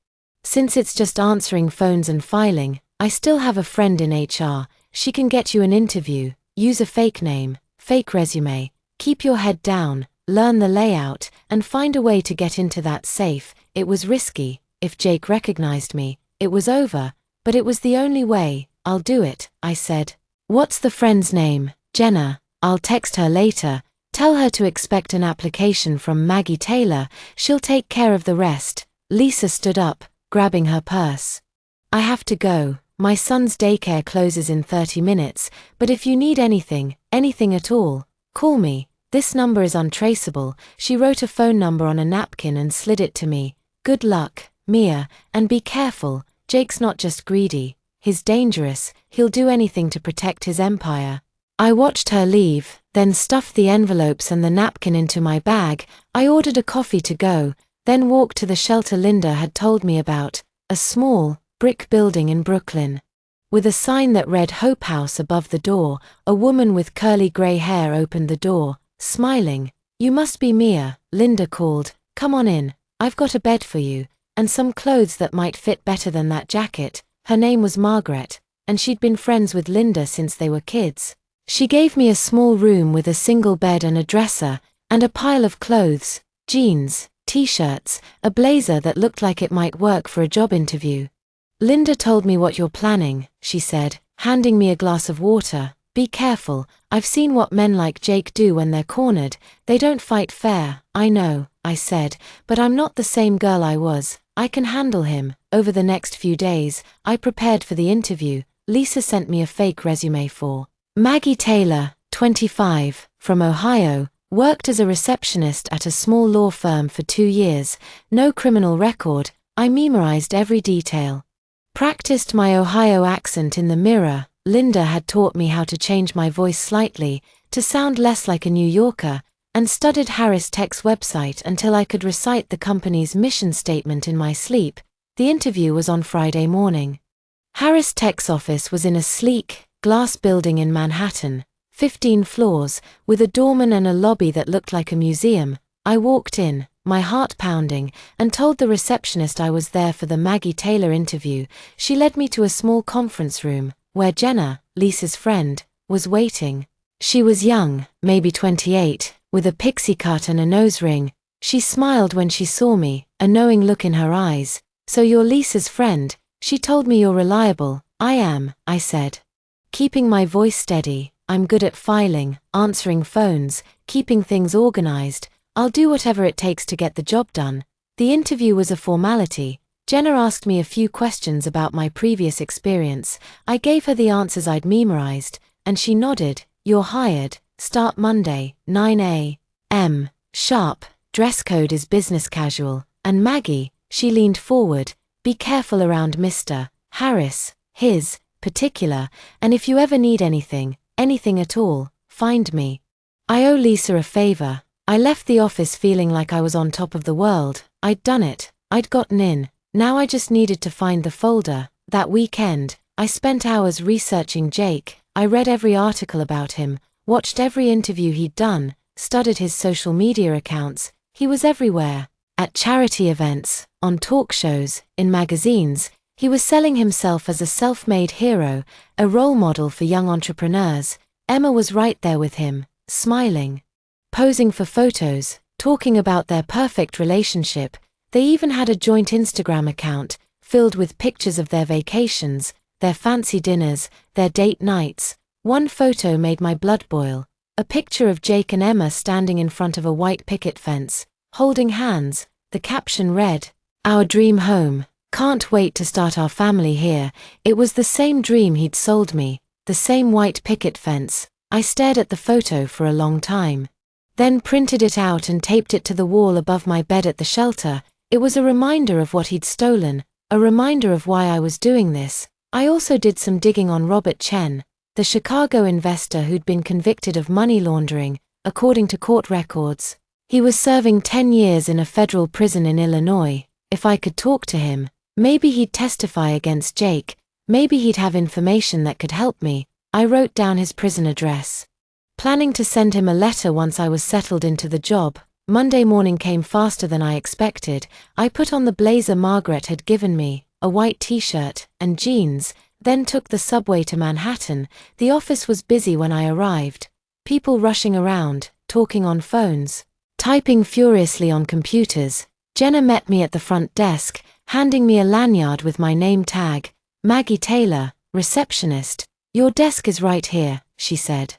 Since it's just answering phones and filing, I still have a friend in HR. She can get you an interview. Use a fake name, fake resume. Keep your head down, learn the layout, and find a way to get into that safe. It was risky. If Jake recognized me, it was over. But it was the only way. I'll do it, I said. What's the friend's name? Jenna. I'll text her later. Tell her to expect an application from Maggie Taylor. She'll take care of the rest. Lisa stood up, grabbing her purse. I have to go. My son's daycare closes in 30 minutes, but if you need anything at all, call me. This number is untraceable. She wrote a phone number on a napkin and slid it to me. Good luck, Mia, and be careful. Jake's not just greedy, he's dangerous. He'll do anything to protect his empire. I watched her leave, then stuffed the envelopes and the napkin into my bag. I ordered a coffee to go, then walked to the shelter Linda had told me about, a small, brick building in Brooklyn. With a sign that read Hope House above the door, a woman with curly gray hair opened the door, smiling. You must be Mia, Linda called. Come on in, I've got a bed for you, and some clothes that might fit better than that jacket. Her name was Margaret, and she'd been friends with Linda since they were kids. She gave me a small room with a single bed and a dresser, and a pile of clothes, jeans, t-shirts, a blazer that looked like it might work for a job interview. Linda told me what you're planning, she said, handing me a glass of water. Be careful, I've seen what men like Jake do when they're cornered. They don't fight fair. I know, I said, but I'm not the same girl I was. I can handle him. Over the next few days, I prepared for the interview. Lisa sent me a fake resume for Maggie Taylor, 25, from Ohio, worked as a receptionist at a small law firm for 2 years, no criminal record. I memorized every detail. Practiced my Ohio accent in the mirror. Linda had taught me how to change my voice slightly, to sound less like a New Yorker, and studied Harris Tech's website until I could recite the company's mission statement in my sleep. The interview was on Friday morning. Harris Tech's office was in a sleek, glass building in Manhattan, 15 floors, with a doorman and a lobby that looked like a museum. I walked in, my heart pounding, and told the receptionist I was there for the Maggie Taylor interview. She led me to a small conference room, where Jenna, Lisa's friend, was waiting. She was young, maybe 28, with a pixie cut and a nose ring. She smiled when she saw me, a knowing look in her eyes. So you're Lisa's friend? She told me you're reliable. I am, I said. Keeping my voice steady. I'm good at filing, answering phones, keeping things organized. I'll do whatever it takes to get the job done. The interview was a formality. Jenna asked me a few questions about my previous experience. I gave her the answers I'd memorized, and she nodded. You're hired. Start Monday, 9 a. Sharp, dress code is business casual, and Maggie, she leaned forward, be careful around Mr. Harris, his, particular, and if you ever need anything at all, find me. I owe Lisa a favor. I left the office feeling like I was on top of the world. I'd done it. I'd gotten in. Now I just needed to find the folder. That weekend, I spent hours researching Jake. I read every article about him, watched every interview he'd done, studied his social media accounts. He was everywhere. At charity events, on talk shows, in magazines. He was selling himself as a self-made hero, a role model for young entrepreneurs. Emma was right there with him, smiling, posing for photos, talking about their perfect relationship. They even had a joint Instagram account, filled with pictures of their vacations, their fancy dinners, their date nights. One photo made my blood boil. A picture of Jake and Emma standing in front of a white picket fence, holding hands. The caption read, "Our dream home. Can't wait to start our family here." It was the same dream he'd sold me, the same white picket fence. I stared at the photo for a long time. Then printed it out and taped it to the wall above my bed at the shelter. It was a reminder of what he'd stolen, a reminder of why I was doing this. I also did some digging on Robert Chen, the Chicago investor who'd been convicted of money laundering, according to court records. He was serving 10 years in a federal prison in Illinois. If I could talk to him, maybe he'd testify against Jake, maybe he'd have information that could help me. I wrote down his prison address, planning to send him a letter once I was settled into the job. Monday morning came faster than I expected. I put on the blazer Margaret had given me, a white t-shirt, and jeans, then took the subway to Manhattan. The office was busy when I arrived. People rushing around, talking on phones, typing furiously on computers. Jenna met me at the front desk, handing me a lanyard with my name tag. "Maggie Taylor, receptionist. Your desk is right here," she said,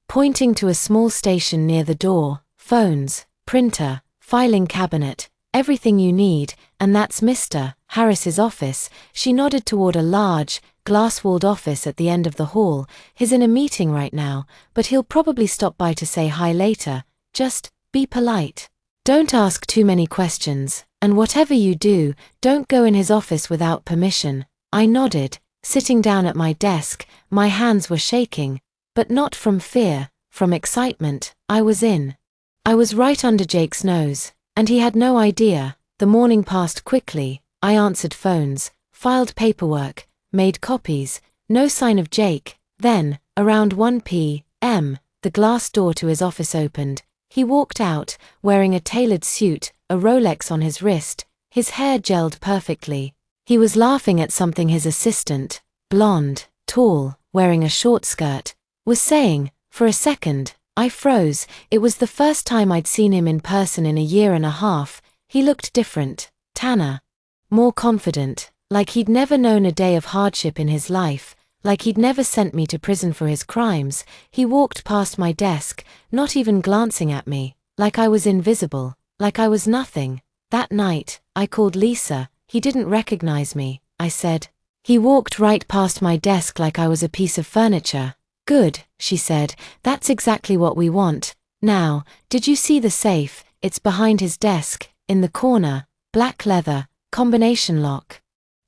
pointing to a small station near the door. "Phones, printer, filing cabinet, everything you need, and that's Mr. Harris's office." She nodded toward a large, glass-walled office at the end of the hall. "He's in a meeting right now, but he'll probably stop by to say hi later. Just be polite. Don't ask too many questions, and whatever you do, don't go in his office without permission." I nodded, sitting down at my desk. My hands were shaking, but not from fear, from excitement. I was in. I was right under Jake's nose, and he had no idea. The morning passed quickly. I answered phones, filed paperwork, made copies. No sign of Jake. Then, around 1 p.m., the glass door to his office opened. He walked out, wearing a tailored suit, a Rolex on his wrist, his hair gelled perfectly. He was laughing at something his assistant, blonde, tall, wearing a short skirt, was saying. For a second, I froze. It was the first time I'd seen him in person in a year and a half. He looked different, tanner, more confident, like he'd never known a day of hardship in his life, like he'd never sent me to prison for his crimes. He walked past my desk, not even glancing at me, like I was invisible, like I was nothing. That night, I called Lisa. He didn't recognize me, I said. He walked right past my desk like I was a piece of furniture. "Good," she said, "that's exactly what we want. Now, did you see the safe? It's behind his desk, in the corner, black leather, combination lock."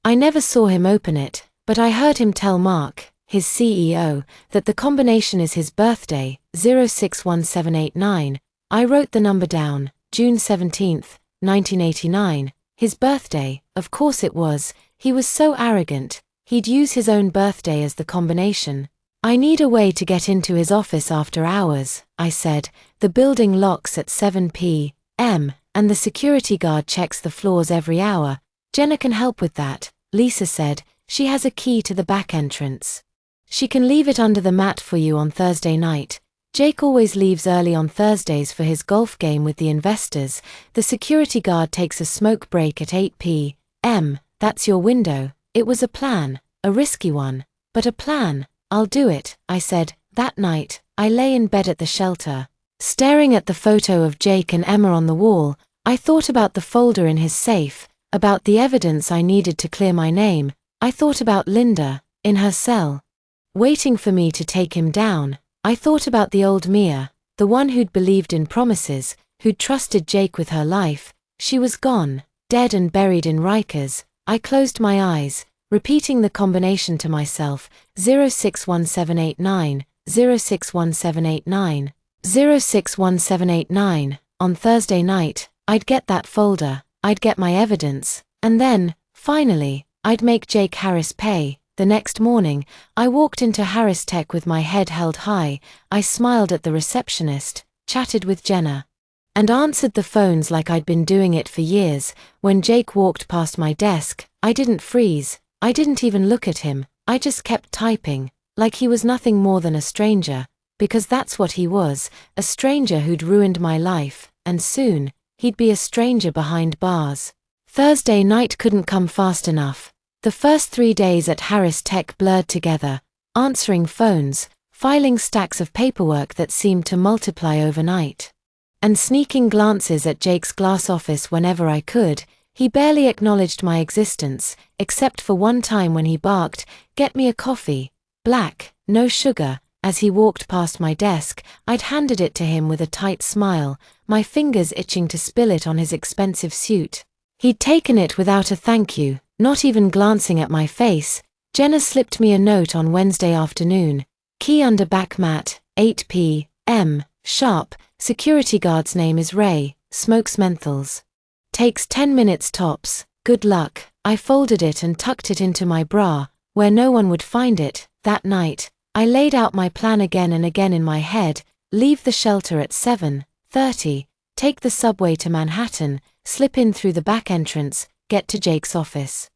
I never saw him open it, but I heard him tell Mark, his CEO, that the combination is his birthday, 061789. I wrote the number down, June 17th, 1989. His birthday, of course it was. He was so arrogant. He'd use his own birthday as the combination. "I need a way to get into his office after hours," I said. "The building locks at 7 p.m., and the security guard checks the floors every hour. Jenna can help with that," Lisa said. "She has a key to the back entrance. She can leave it under the mat for you on Thursday night." Jake always leaves early on Thursdays for his golf game with the investors. The security guard takes a smoke break at 8 p.m. That's your window. It was a plan, a risky one, but a plan. "I'll do it," I said. That night, I lay in bed at the shelter, staring at the photo of Jake and Emma on the wall. I thought about the folder in his safe, about the evidence I needed to clear my name. I thought about Linda, in her cell, waiting for me to take him down. I thought about the old Mia, the one who'd believed in promises, who'd trusted Jake with her life. She was gone, dead and buried in Rikers. I closed my eyes, repeating the combination to myself, 061789, 061789, 061789. On Thursday night, I'd get that folder, I'd get my evidence, and then, finally, I'd make Jake Harris pay. The next morning, I walked into Harris Tech with my head held high. I smiled at the receptionist, chatted with Jenna, and answered the phones like I'd been doing it for years. When Jake walked past my desk, I didn't freeze, I didn't even look at him, I just kept typing, like he was nothing more than a stranger, because that's what he was, a stranger who'd ruined my life, and soon, he'd be a stranger behind bars. Thursday night couldn't come fast enough. The first 3 days at Harris Tech blurred together, answering phones, filing stacks of paperwork that seemed to multiply overnight, and sneaking glances at Jake's glass office whenever I could. He barely acknowledged my existence, except for one time when he barked, "Get me a coffee, black, no sugar." As he walked past my desk, I'd handed it to him with a tight smile, my fingers itching to spill it on his expensive suit. He'd taken it without a thank you, not even glancing at my face. Jenna slipped me a note on Wednesday afternoon. Key under back mat, 8 p.m. sharp. Security guard's name is Ray, smokes menthols. Takes 10 minutes tops, good luck. I folded it and tucked it into my bra, where no one would find it. That night, I laid out my plan again and again in my head. Leave the shelter at 7:30, take the subway to Manhattan, slip in through the back entrance, get to Jake's office.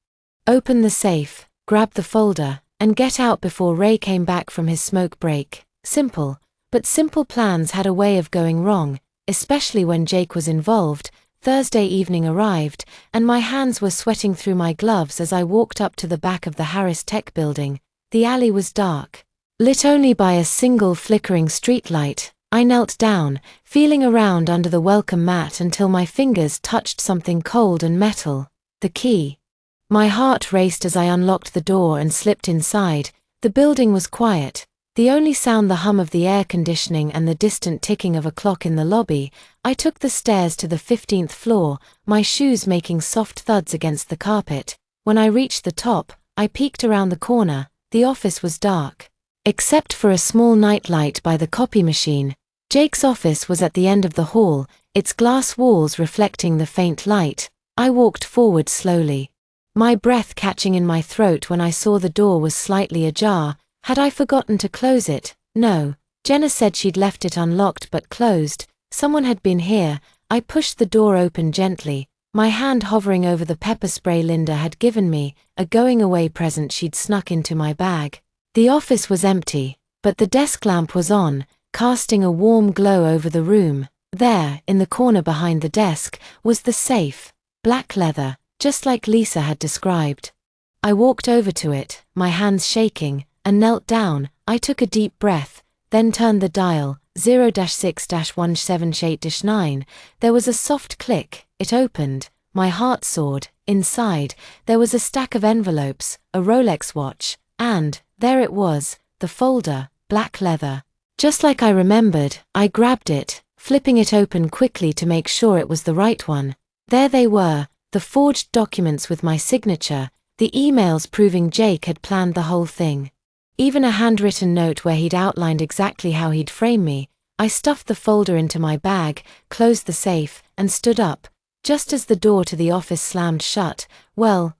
Open the safe, grab the folder, and get out before Ray came back from his smoke break. Simple. But simple plans had a way of going wrong, especially when Jake was involved. Thursday evening arrived, and my hands were sweating through my gloves as I walked up to the back of the Harris Tech building. The alley was dark, lit only by a single flickering streetlight. I knelt down, feeling around under the welcome mat until my fingers touched something cold and metal. The key. My heart raced as I unlocked the door and slipped inside. The building was quiet. The only sound the hum of the air conditioning and the distant ticking of a clock in the lobby. I took the stairs to the 15th floor, my shoes making soft thuds against the carpet. When I reached the top, I peeked around the corner. The office was dark, except for a small nightlight by the copy machine. Jake's office was at the end of the hall, its glass walls reflecting the faint light. I walked forward slowly, my breath catching in my throat when I saw the door was slightly ajar. Had I forgotten to close it? No. Jenna said she'd left it unlocked but closed. Someone had been here. I pushed the door open gently, my hand hovering over the pepper spray Linda had given me, a going-away present she'd snuck into my bag. The office was empty, but the desk lamp was on, casting a warm glow over the room. There, in the corner behind the desk, was the safe, black leather, just like Lisa had described. I walked over to it, my hands shaking, and knelt down. I took a deep breath, then turned the dial, 0-6-178-9. There was a soft click, it opened, my heart soared. Inside, there was a stack of envelopes, a Rolex watch, and, there it was, the folder, black leather. Just like I remembered, I grabbed it, flipping it open quickly to make sure it was the right one. There they were, the forged documents with my signature, the emails proving Jake had planned the whole thing. Even a handwritten note where he'd outlined exactly how he'd frame me. I stuffed the folder into my bag, closed the safe, and stood up, just as the door to the office slammed shut. Well,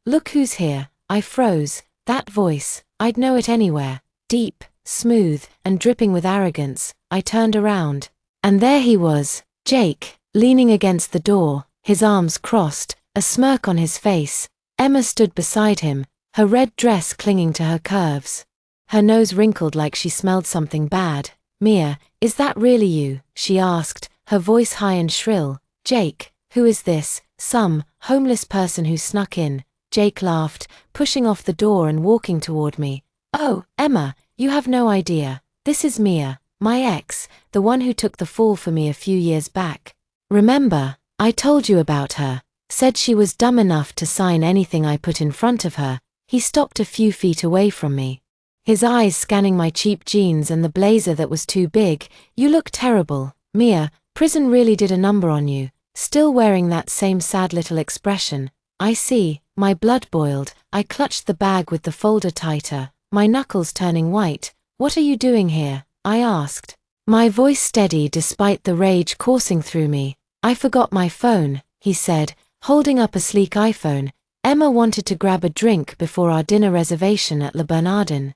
look who's here. I froze. That voice, I'd know it anywhere. Deep, smooth, and dripping with arrogance. I turned around, and there he was, Jake, leaning against the door, his arms crossed, a smirk on his face. Emma stood beside him, her red dress clinging to her curves. Her nose wrinkled like she smelled something bad. "Mia, is that really you?" she asked, her voice high and shrill. "Jake, who is this? Some homeless person who snuck in?" Jake laughed, pushing off the door and walking toward me. "Oh, Emma, you have no idea. This is Mia, my ex, the one who took the fall for me a few years back. Remember, I told you about her. Said she was dumb enough to sign anything I put in front of her." He stopped a few feet away from me. his eyes scanning my cheap jeans and the blazer that was too big. "You look terrible, Mia. Prison really did a number on you." Still wearing that same sad little expression. "I see." My blood boiled. I clutched the bag with the folder tighter, my knuckles turning white. "What are you doing here?" I asked, my voice steady despite the rage coursing through me. "I forgot my phone," he said, holding up a sleek iPhone. "Emma wanted to grab a drink before our dinner reservation at Le Bernardin."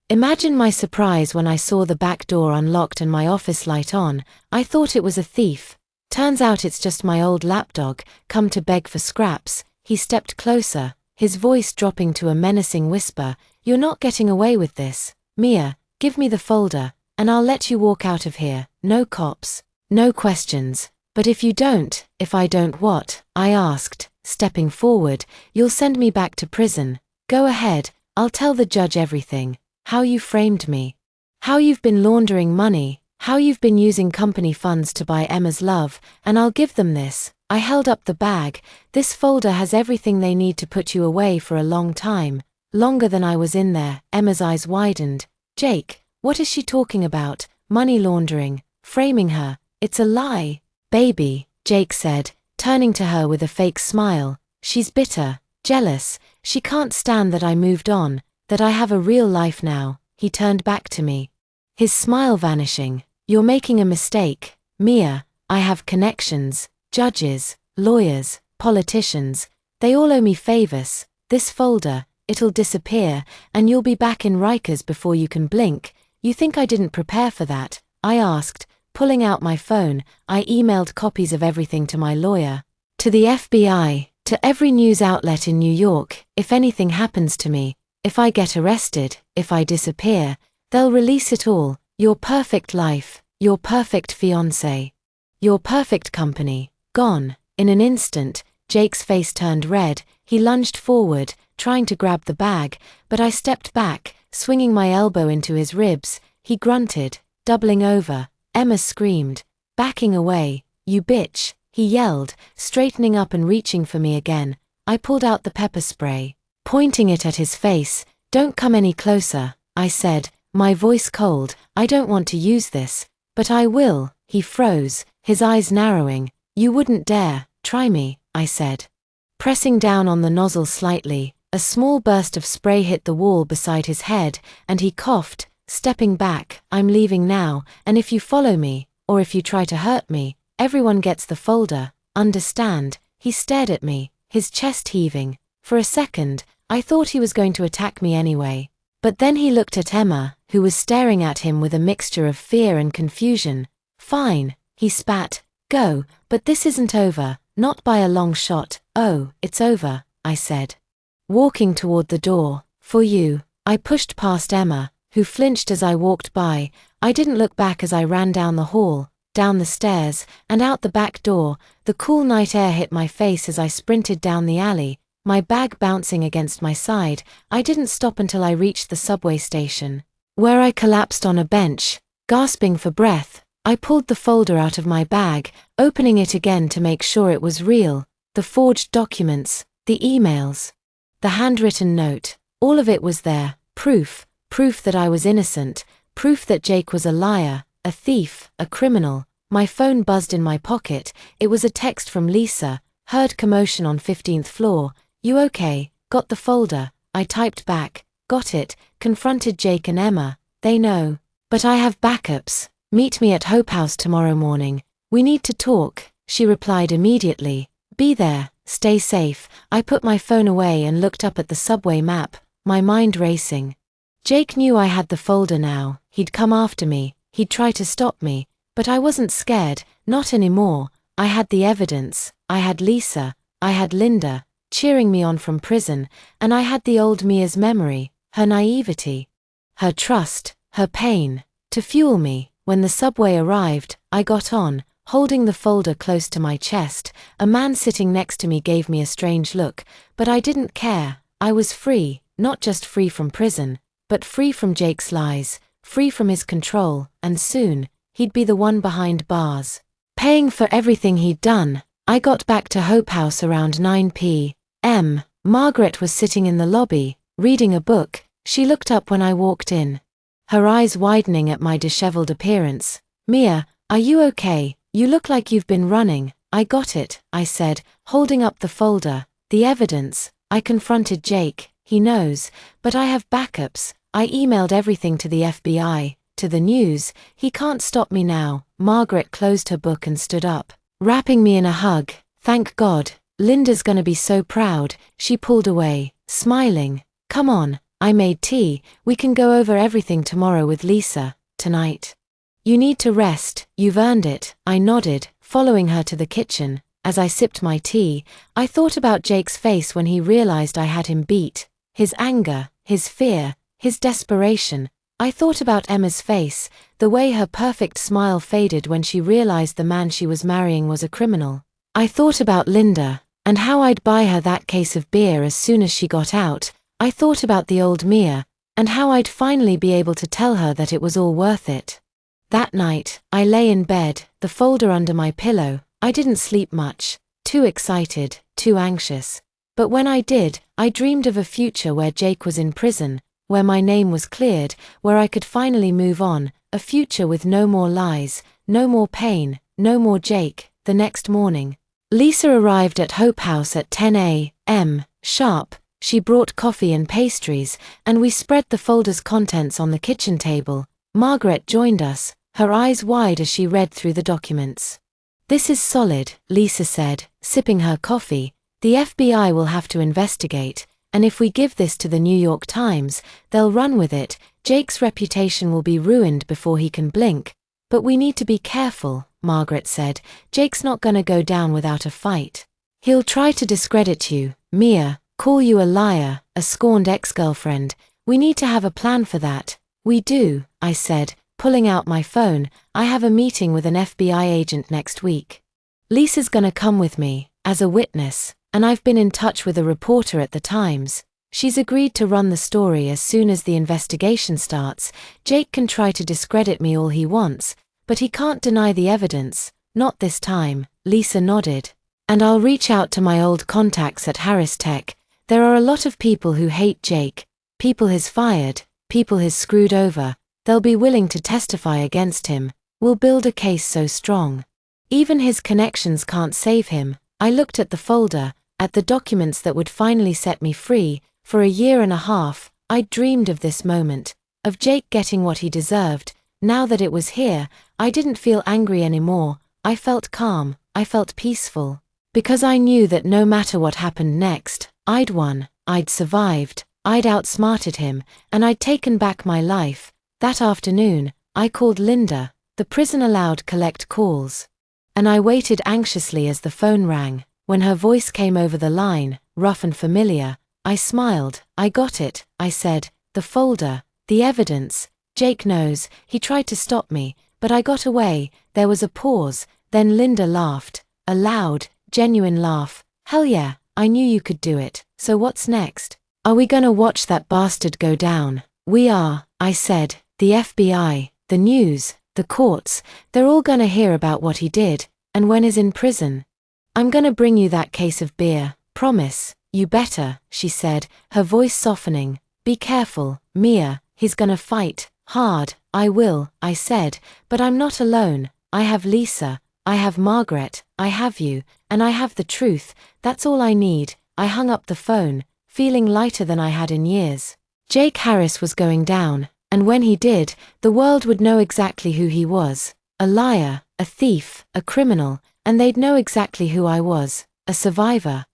Imagine my surprise when I saw the back door unlocked and my office light on. I thought it was a thief. Turns out it's just my old lapdog, come to beg for scraps. He stepped closer, his voice dropping to a menacing whisper. "You're not getting away with this, Mia. Give me the folder, and I'll let you walk out of here. No cops, no questions." "But if you don't," "If I don't what?" I asked, stepping forward. "You'll send me back to prison." "Go ahead, I'll tell the judge everything. How you framed me. How you've been laundering money. How you've been using company funds to buy Emma's love, and I'll give them this." I held up the bag. "This folder has everything they need to put you away for a long time. Longer than I was in there." Emma's eyes widened. "Jake, what is she talking about? Money laundering, framing her. It's a lie." "Baby," Jake said, turning to her with a fake smile. "She's bitter, jealous. She can't stand that I moved on, that I have a real life now." He turned back to me, his smile vanishing. "You're making a mistake, Mia. I have connections, judges, lawyers, politicians. They all owe me favors. This folder, it'll disappear, and you'll be back in Rikers before you can blink." "You think I didn't prepare for that?" I asked, pulling out my phone. I emailed copies of everything to my lawyer, to the FBI, to every news outlet in New York. If anything happens to me, if I get arrested, if I disappear, they'll release it all. Your perfect life, your perfect fiancé, your perfect company, gone. In an instant, Jake's face turned red. He lunged forward, trying to grab the bag, but I stepped back, swinging my elbow into his ribs. He grunted, doubling over. Emma screamed, backing away. "You bitch," he yelled, straightening up and reaching for me again. I pulled out the pepper spray, pointing it at his face. "Don't come any closer," I said, my voice cold. "I don't want to use this, but I will." He froze, his eyes narrowing. "You wouldn't dare try me," I said, pressing down on the nozzle slightly. A small burst of spray hit the wall beside his head, and he coughed, stepping back. "I'm leaving now, and if you follow me, or if you try to hurt me, everyone gets the folder. Understand?" He stared at me, his chest heaving. For a second, I thought he was going to attack me anyway. But then he looked at Emma, who was staring at him with a mixture of fear and confusion. "Fine," he spat. "Go, but this isn't over, not by a long shot." "Oh, it's over," I said, walking toward the door. "For you." I pushed past Emma, who flinched as I walked by. I didn't look back as I ran down the hall, down the stairs, and out the back door. The cool night air hit my face as I sprinted down the alley, my bag bouncing against my side. I didn't stop until I reached the subway station, where I collapsed on a bench, gasping for breath. I pulled the folder out of my bag, opening it again to make sure it was real. The forged documents, the emails, the handwritten note, all of it was there. Proof that I was innocent, proof that Jake was a liar, a thief, a criminal. My phone buzzed in my pocket. It was a text from Lisa. "Heard commotion on 15th floor. You okay? Got the folder?" I typed back, "Got it." Confronted Jake and Emma. "They know. But I have backups. Meet me at Hope House tomorrow morning. We need to talk." She replied immediately, "Be there. Stay safe." I put my phone away and looked up at the subway map, my mind racing. Jake knew I had the folder now. He'd come after me. He'd try to stop me. But I wasn't scared, not anymore. I had the evidence. I had Lisa. I had Linda, cheering me on from prison. And I had the old Mia's memory, her naivety, her trust, her pain, to fuel me. When the subway arrived, I got on, holding the folder close to my chest. A man sitting next to me gave me a strange look, but I didn't care. I was free, not just free from prison, but free from Jake's lies, free from his control, and soon, he'd be the one behind bars, paying for everything he'd done. I got back to Hope House around 9 p.m. Margaret was sitting in the lobby, reading a book. She looked up when I walked in, her eyes widening at my disheveled appearance. "Mia, are you okay? You look like you've been running." "I got it," I said, holding up the folder. "The evidence." I confronted Jake. "He knows, but I have backups. I emailed everything to the FBI, to the news. He can't stop me now." Margaret closed her book and stood up, wrapping me in a hug. "Thank God. Linda's gonna be so proud." She pulled away, smiling. "Come on, I made tea. We can go over everything tomorrow with Lisa. Tonight. You need to rest, you've earned it." I nodded, following her to the kitchen. As I sipped my tea, I thought about Jake's face when he realized I had him beat. His anger, his fear, his desperation. I thought about Emma's face, the way her perfect smile faded when she realized the man she was marrying was a criminal. I thought about Linda, and how I'd buy her that case of beer as soon as she got out. I thought about the old Mia, and how I'd finally be able to tell her that it was all worth it. That night, I lay in bed, the folder under my pillow. I didn't sleep much, too excited, too anxious. But when I did, I dreamed of a future where Jake was in prison, where my name was cleared, where I could finally move on, a future with no more lies, no more pain, no more Jake. The next morning, Lisa arrived at Hope House at 10 a.m. sharp. She brought coffee and pastries, and we spread the folder's contents on the kitchen table. Margaret joined us, her eyes wide as she read through the documents. "This is solid," Lisa said, sipping her coffee. "The FBI will have to investigate, and if we give this to the New York Times, they'll run with it. Jake's reputation will be ruined before he can blink. But we need to be careful," Margaret said. "Jake's not gonna go down without a fight. He'll try to discredit you, Mia, call you a liar, a scorned ex-girlfriend. We need to have a plan for that." "We do," I said, pulling out my phone. "I have a meeting with an FBI agent next week. Lisa's gonna come with me, as a witness, and I've been in touch with a reporter at the Times. She's agreed to run the story as soon as the investigation starts. Jake can try to discredit me all he wants, but he can't deny the evidence, not this time." Lisa nodded. "And I'll reach out to my old contacts at Harris Tech. There are a lot of people who hate Jake, people he's fired, people he's screwed over. They'll be willing to testify against him. We'll build a case so strong. Even his connections can't save him." I looked at the folder, at the documents that would finally set me free. For a year and a half, I'd dreamed of this moment, of Jake getting what he deserved. Now that it was here, I didn't feel angry anymore. I felt calm, I felt peaceful. Because I knew that no matter what happened next, I'd won, I'd survived, I'd outsmarted him, and I'd taken back my life. That afternoon, I called Linda. The prison allowed collect calls. And I waited anxiously as the phone rang. When her voice came over the line, rough and familiar, I smiled. "I got it," I said. "The folder, the evidence. Jake knows. He tried to stop me, but I got away." There was a pause, then Linda laughed. A loud, genuine laugh. "Hell yeah, I knew you could do it. So what's next? Are we gonna watch that bastard go down?" "We are," I said. "The FBI, the news, the courts, they're all gonna hear about what he did, and when he's in prison. I'm gonna bring you that case of beer, promise." "You better," she said, her voice softening. "Be careful, Mia, he's gonna fight hard." "I will," I said, "but I'm not alone. I have Lisa, I have Margaret, I have you, and I have the truth. That's all I need." I hung up the phone, feeling lighter than I had in years. Jake Harris was going down, and when he did, the world would know exactly who he was. A liar, a thief, a criminal, and they'd know exactly who I was, a survivor.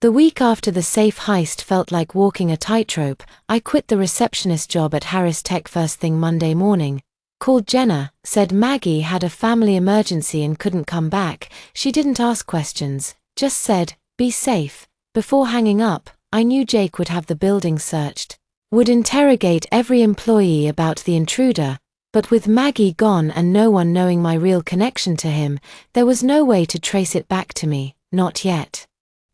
The week after the safe heist felt like walking a tightrope. I quit the receptionist job at Harris Tech first thing Monday morning. Called Jenna, said Maggie had a family emergency and couldn't come back. She didn't ask questions, just said, "Be safe." Before hanging up, I knew Jake would have the building searched, would interrogate every employee about the intruder. But with Maggie gone and no one knowing my real connection to him, there was no way to trace it back to me, not yet.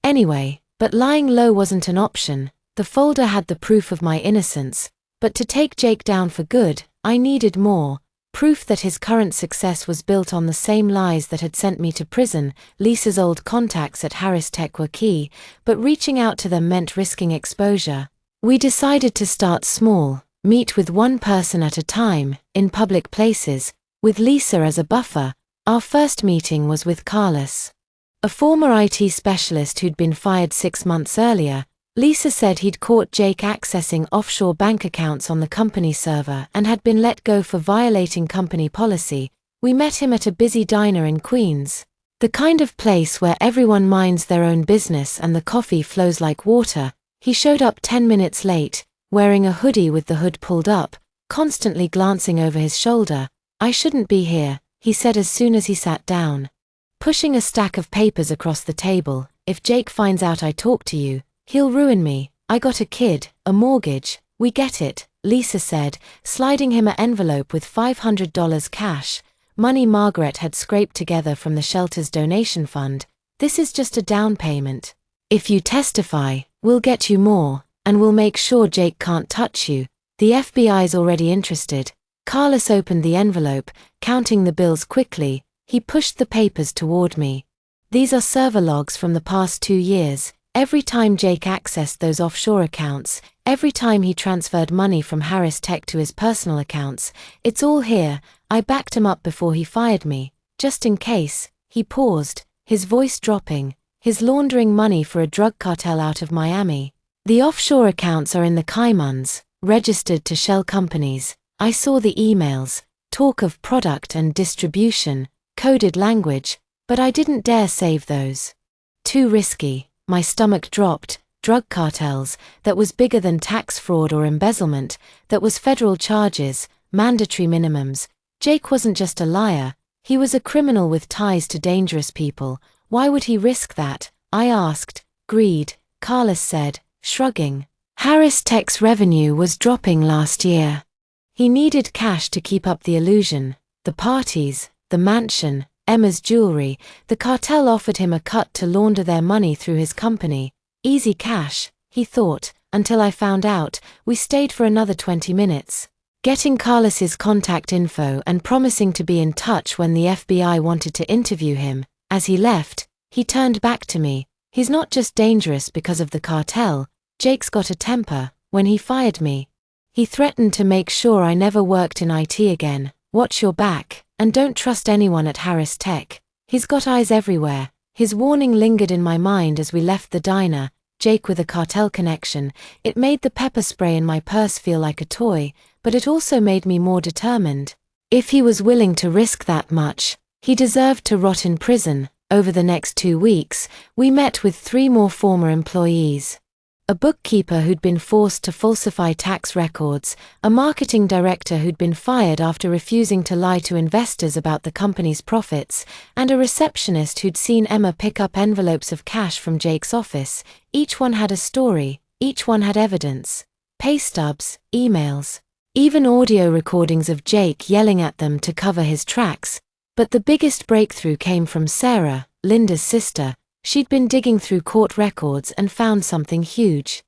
Anyway, but lying low wasn't an option. The folder had the proof of my innocence, but to take Jake down for good, I needed more. Proof that his current success was built on the same lies that had sent me to prison. Lisa's old contacts at Harris Tech were key, but reaching out to them meant risking exposure. We decided to start small, meet with one person at a time, in public places, with Lisa as a buffer. Our first meeting was with Carlos, a former IT specialist who'd been fired 6 months earlier. Lisa said he'd caught Jake accessing offshore bank accounts on the company server and had been let go for violating company policy. We met him at a busy diner in Queens, the kind of place where everyone minds their own business and the coffee flows like water. He showed up 10 minutes late, wearing a hoodie with the hood pulled up, constantly glancing over his shoulder. "I shouldn't be here," he said as soon as he sat down, pushing a stack of papers across the table. "If Jake finds out I talked to you, he'll ruin me. I got a kid, a mortgage." "We get it," Lisa said, sliding him an envelope with $500 cash, money Margaret had scraped together from the shelter's donation fund. "This is just a down payment. If you testify, we'll get you more, and we'll make sure Jake can't touch you. The FBI's already interested." Carlos opened the envelope, counting the bills quickly. He pushed the papers toward me. "These are server logs from the past 2 years. Every time Jake accessed those offshore accounts, every time he transferred money from Harris Tech to his personal accounts, it's all here." I backed him up before he fired me, just in case. He paused, his voice dropping. "He's laundering money for a drug cartel out of Miami. The offshore accounts are in the Caimans, registered to shell companies. I saw the emails, talk of product and distribution, coded language, but I didn't dare save those. Too risky." My stomach dropped. Drug cartels, that was bigger than tax fraud or embezzlement, that was federal charges, mandatory minimums. Jake wasn't just a liar, he was a criminal with ties to dangerous people. Why would he risk that? I asked. "Greed," Carlos said, shrugging. "Harris Tech's revenue was dropping last year. He needed cash to keep up the illusion. The parties, the mansion, Emma's jewelry. The cartel offered him a cut to launder their money through his company. Easy cash, he thought, until I found out. We stayed for another 20 minutes, getting Carlos's contact info and promising to be in touch when the FBI wanted to interview him. As he left, he turned back to me. "He's not just dangerous because of the cartel. Jake's got a temper." When he fired me, he threatened to make sure I never worked in IT again. "Watch your back, and don't trust anyone at Harris Tech. He's got eyes everywhere." His warning lingered in my mind as we left the diner. Jake with a cartel connection. It made the pepper spray in my purse feel like a toy, but it also made me more determined. If he was willing to risk that much, he deserved to rot in prison. Over the next 2 weeks, we met with 3 more former employees. A bookkeeper who'd been forced to falsify tax records, a marketing director who'd been fired after refusing to lie to investors about the company's profits, and a receptionist who'd seen Emma pick up envelopes of cash from Jake's office. Each one had a story, each one had evidence. Pay stubs, emails, even audio recordings of Jake yelling at them to cover his tracks. But the biggest breakthrough came from Sarah, Linda's sister. She'd been digging through court records and found something huge.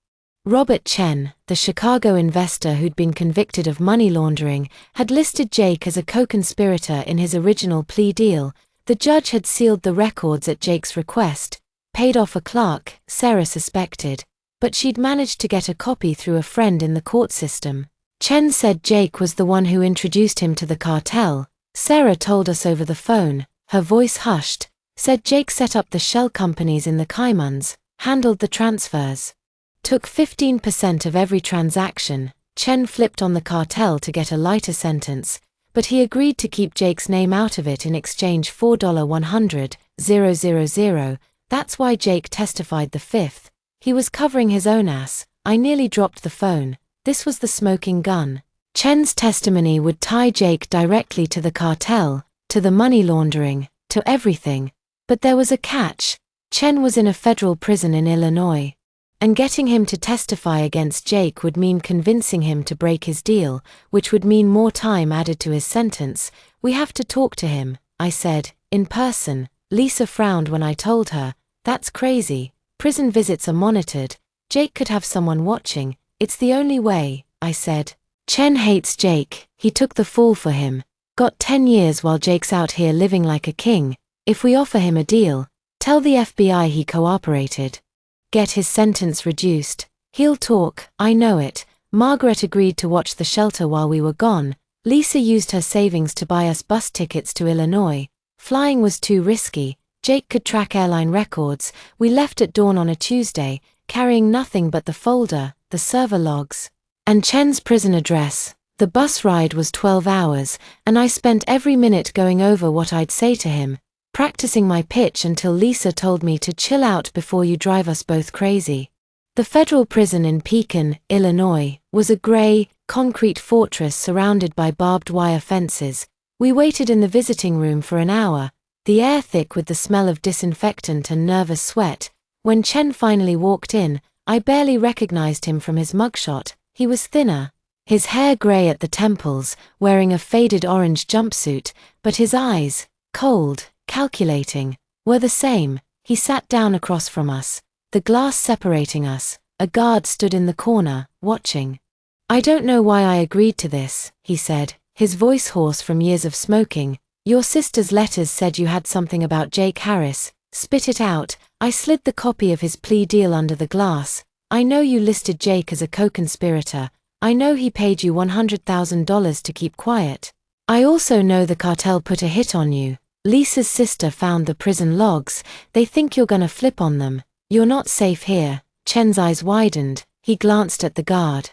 Robert Chen, the Chicago investor who'd been convicted of money laundering, had listed Jake as a co-conspirator in his original plea deal. The judge had sealed the records at Jake's request, paid off a clerk, Sarah suspected, but she'd managed to get a copy through a friend in the court system. Chen said Jake was the one who introduced him to the cartel. Sarah told us over the phone, her voice hushed, said Jake set up the shell companies in the Caimans, handled the transfers, took 15% of every transaction. Chen flipped on the cartel to get a lighter sentence, but he agreed to keep Jake's name out of it in exchange for $100,000. That's why Jake testified the 5th. He was covering his own ass. I nearly dropped the phone. This was the smoking gun. Chen's testimony would tie Jake directly to the cartel, to the money laundering, to everything. But there was a catch. Chen was in a federal prison in Illinois, and getting him to testify against Jake would mean convincing him to break his deal, which would mean more time added to his sentence. "We have to talk to him," I said, "in person." Lisa frowned when I told her, "That's crazy. Prison visits are monitored. Jake could have someone watching. It's the only way," I said. "Chen hates Jake. He took the fall for him. Got 10 years while Jake's out here living like a king. If we offer him a deal, tell the FBI he cooperated. Get his sentence reduced." He'll talk, I know it. Margaret agreed to watch the shelter while we were gone. Lisa used her savings to buy us bus tickets to Illinois. Flying was too risky. Jake could track airline records. We left at dawn on a Tuesday, carrying nothing but the folder, the server logs, and Chen's prison address. The bus ride was 12 hours, and I spent every minute going over what I'd say to him, practicing my pitch until Lisa told me to chill out before you drive us both crazy. The federal prison in Pekin, Illinois, was a gray, concrete fortress surrounded by barbed wire fences. We waited in the visiting room for an hour, the air thick with the smell of disinfectant and nervous sweat. When Chen finally walked in, I barely recognized him from his mugshot. He was thinner, his hair gray at the temples, wearing a faded orange jumpsuit, but his eyes, cold, calculating, were the same. He sat down across from us, the glass separating us. A guard stood in the corner, watching. I don't know why I agreed to this, he said, his voice hoarse from years of smoking. Your sister's letters said you had something about Jake Harris. Spit it out. I slid the copy of his plea deal under the glass. I know you listed Jake as a co-conspirator. I know he paid you $100,000 to keep quiet. I also know the cartel put a hit on you. Lisa's sister found the prison logs. They think you're gonna flip on them. You're not safe here. Chen's eyes widened. He glanced at the guard.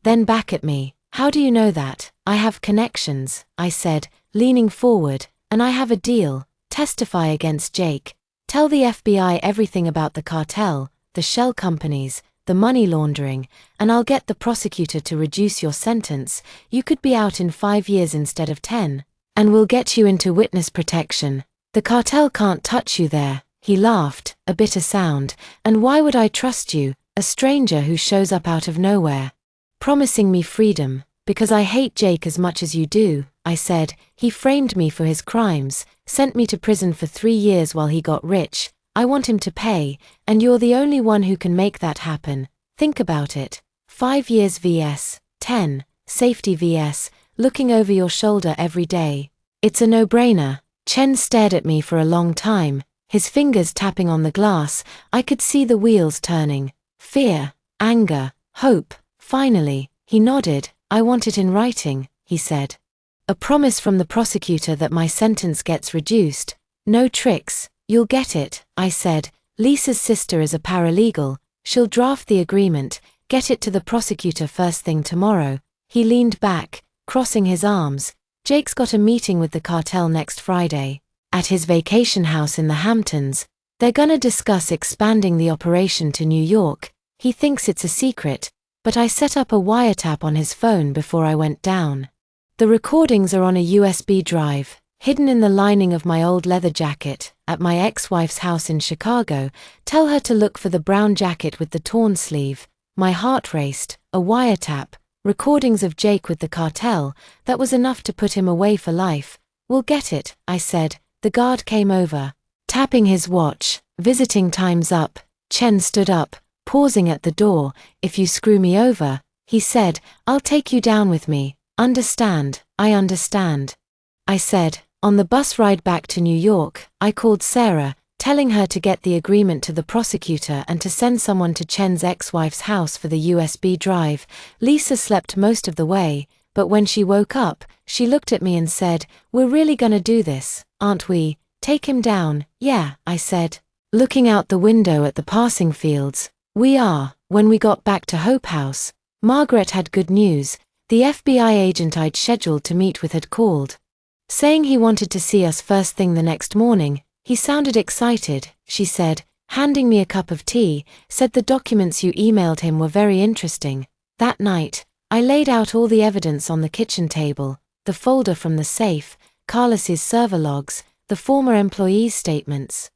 Then back at me. How do you know that? I have connections, I said, leaning forward, and I have a deal. Testify against Jake. Tell the FBI everything about the cartel, the shell companies, the money laundering, and I'll get the prosecutor to reduce your sentence. You could be out in 5 years instead of 10. And we'll get you into witness protection. The cartel can't touch you there. He laughed, a bitter sound. And why would I trust you, a stranger who shows up out of nowhere, promising me freedom? Because I hate Jake as much as you do, I said. He framed me for his crimes, sent me to prison for 3 years while he got rich. I want him to pay, and you're the only one who can make that happen. Think about it. 5 years vs. 10, safety vs. looking over your shoulder every day. It's a no-brainer. Chen stared at me for a long time, his fingers tapping on the glass. I could see the wheels turning. Fear, anger, hope. Finally, he nodded. I want it in writing, he said. A promise from the prosecutor that my sentence gets reduced. No tricks. You'll get it, I said. Lisa's sister is a paralegal. She'll draft the agreement, get it to the prosecutor first thing tomorrow. He leaned back, crossing his arms. Jake's got a meeting with the cartel next Friday, at his vacation house in the Hamptons. They're gonna discuss expanding the operation to New York. He thinks it's a secret, but I set up a wiretap on his phone before I went down. The recordings are on a USB drive, hidden in the lining of my old leather jacket, at my ex-wife's house in Chicago. Tell her to look for the brown jacket with the torn sleeve. My heart raced. A wiretap, recordings of Jake with the cartel. That was enough to put him away for life. We'll get it, I said. The guard came over, tapping his watch. Visiting time's up. Chen stood up, pausing at the door. If you screw me over, he said, I'll take you down with me. Understand? I understand, I said. On the bus ride back to New York, I called Sarah, telling her to get the agreement to the prosecutor and to send someone to Chen's ex-wife's house for the USB drive. Lisa slept most of the way, but when she woke up, she looked at me and said, We're really gonna do this, aren't we? Take him down. Yeah, I said, looking out the window at the passing fields. We are. When we got back to Hope House, Margaret had good news. The FBI agent I'd scheduled to meet with had called, saying he wanted to see us first thing the next morning. He sounded excited, she said, handing me a cup of tea. Said the documents you emailed him were very interesting. That night, I laid out all the evidence on the kitchen table, the folder from the safe, Carlos's server logs, the former employees' statements,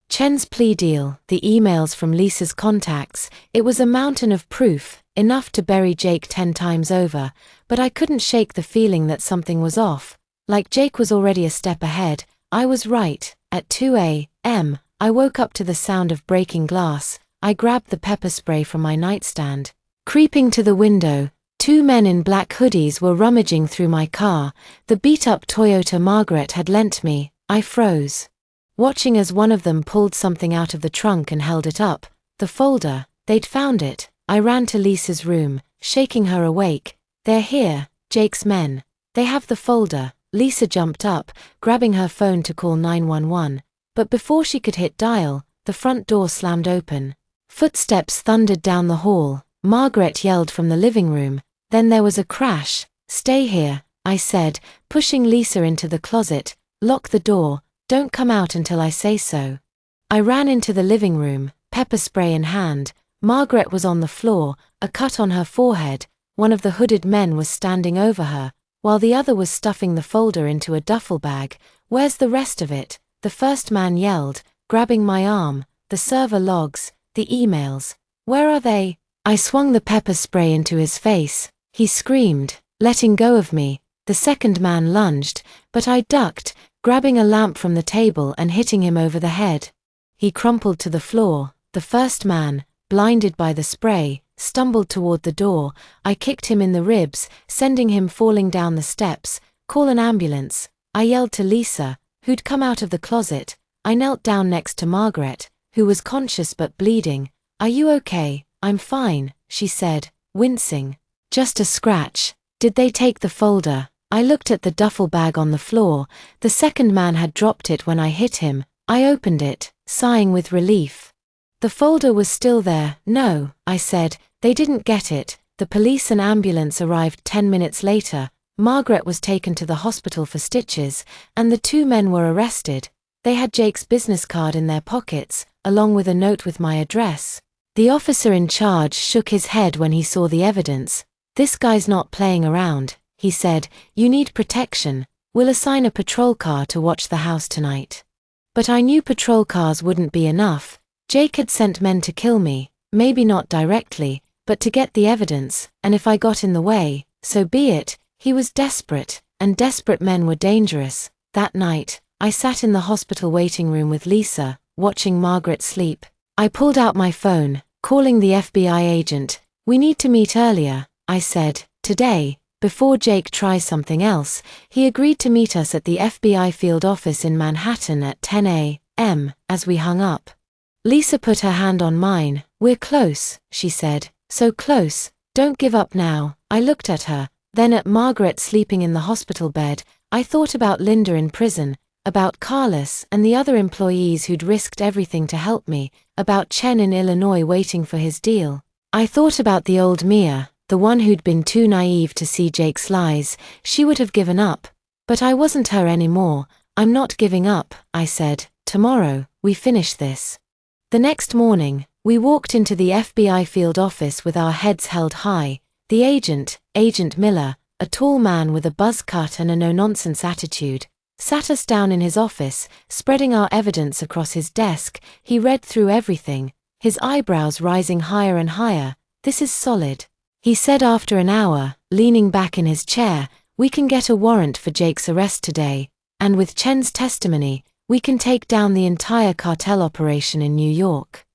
Chen's plea deal, the emails from Lisa's contacts. It was a mountain of proof, enough to bury Jake 10 times over, but I couldn't shake the feeling that something was off. Like Jake was already a step ahead. I was right. At 2 a.m., I woke up to the sound of breaking glass. I grabbed the pepper spray from my nightstand. Creeping to the window, 2 men in black hoodies were rummaging through my car, the beat-up Toyota Margaret had lent me. I froze, watching as one of them pulled something out of the trunk and held it up. The folder. They'd found it. I ran to Lisa's room, shaking her awake. "They're here, Jake's men. They have the folder." Lisa jumped up, grabbing her phone to call 911. But before she could hit dial, the front door slammed open. Footsteps thundered down the hall. Margaret yelled from the living room. Then there was a crash. "Stay here," I said, pushing Lisa into the closet. "Lock the door. Don't come out until I say so." I ran into the living room, pepper spray in hand. Margaret was on the floor, a cut on her forehead. One of the hooded men was standing over her, while the other was stuffing the folder into a duffel bag. "Where's the rest of it?" the first man yelled, grabbing my arm. "The server logs, the emails. Where are they?" I swung the pepper spray into his face. He screamed, letting go of me. The second man lunged, but I ducked, grabbing a lamp from the table and hitting him over the head. He crumpled to the floor. The first man, blinded by the spray, stumbled toward the door. I kicked him in the ribs, sending him falling down the steps. "Call an ambulance," I yelled to Lisa, who'd come out of the closet. I knelt down next to Margaret, who was conscious but bleeding. "Are you okay?" "I'm fine," she said, wincing. "Just a scratch." "Did they take the folder?" I looked at the duffel bag on the floor. The second man had dropped it when I hit him. I opened it, sighing with relief. The folder was still there. "No," I said, "they didn't get it." The police and ambulance arrived 10 minutes later. Margaret was taken to the hospital for stitches, and the two men were arrested. They had Jake's business card in their pockets, along with a note with my address. The officer in charge shook his head when he saw the evidence. "This guy's not playing around," he said. "You need protection. We'll assign a patrol car to watch the house tonight." But I knew patrol cars wouldn't be enough. Jake had sent men to kill me, maybe not directly, but to get the evidence, and if I got in the way, so be it. He was desperate, and desperate men were dangerous. That night, I sat in the hospital waiting room with Lisa, watching Margaret sleep. I pulled out my phone, calling the FBI agent. "We need to meet earlier," I said, "today, before Jake tries something else." He agreed to meet us at the FBI field office in Manhattan at 10 a.m. As we hung up, Lisa put her hand on mine. "We're close," she said. "So close. Don't give up now." I looked at her, then at Margaret sleeping in the hospital bed. I thought about Linda in prison, about Carlos and the other employees who'd risked everything to help me, about Chen in Illinois waiting for his deal. I thought about the old Mia, the one who'd been too naive to see Jake's lies. She would have given up. But I wasn't her anymore. "I'm not giving up," I said. "Tomorrow, we finish this." The next morning, we walked into the FBI field office with our heads held high. The agent, Agent Miller, a tall man with a buzz cut and a no-nonsense attitude, sat us down in his office, spreading our evidence across his desk. He read through everything, his eyebrows rising higher and higher. "This is solid," he said after an hour, leaning back in his chair. "We can get a warrant for Jake's arrest today, and with Chen's testimony, we can take down the entire cartel operation in New York."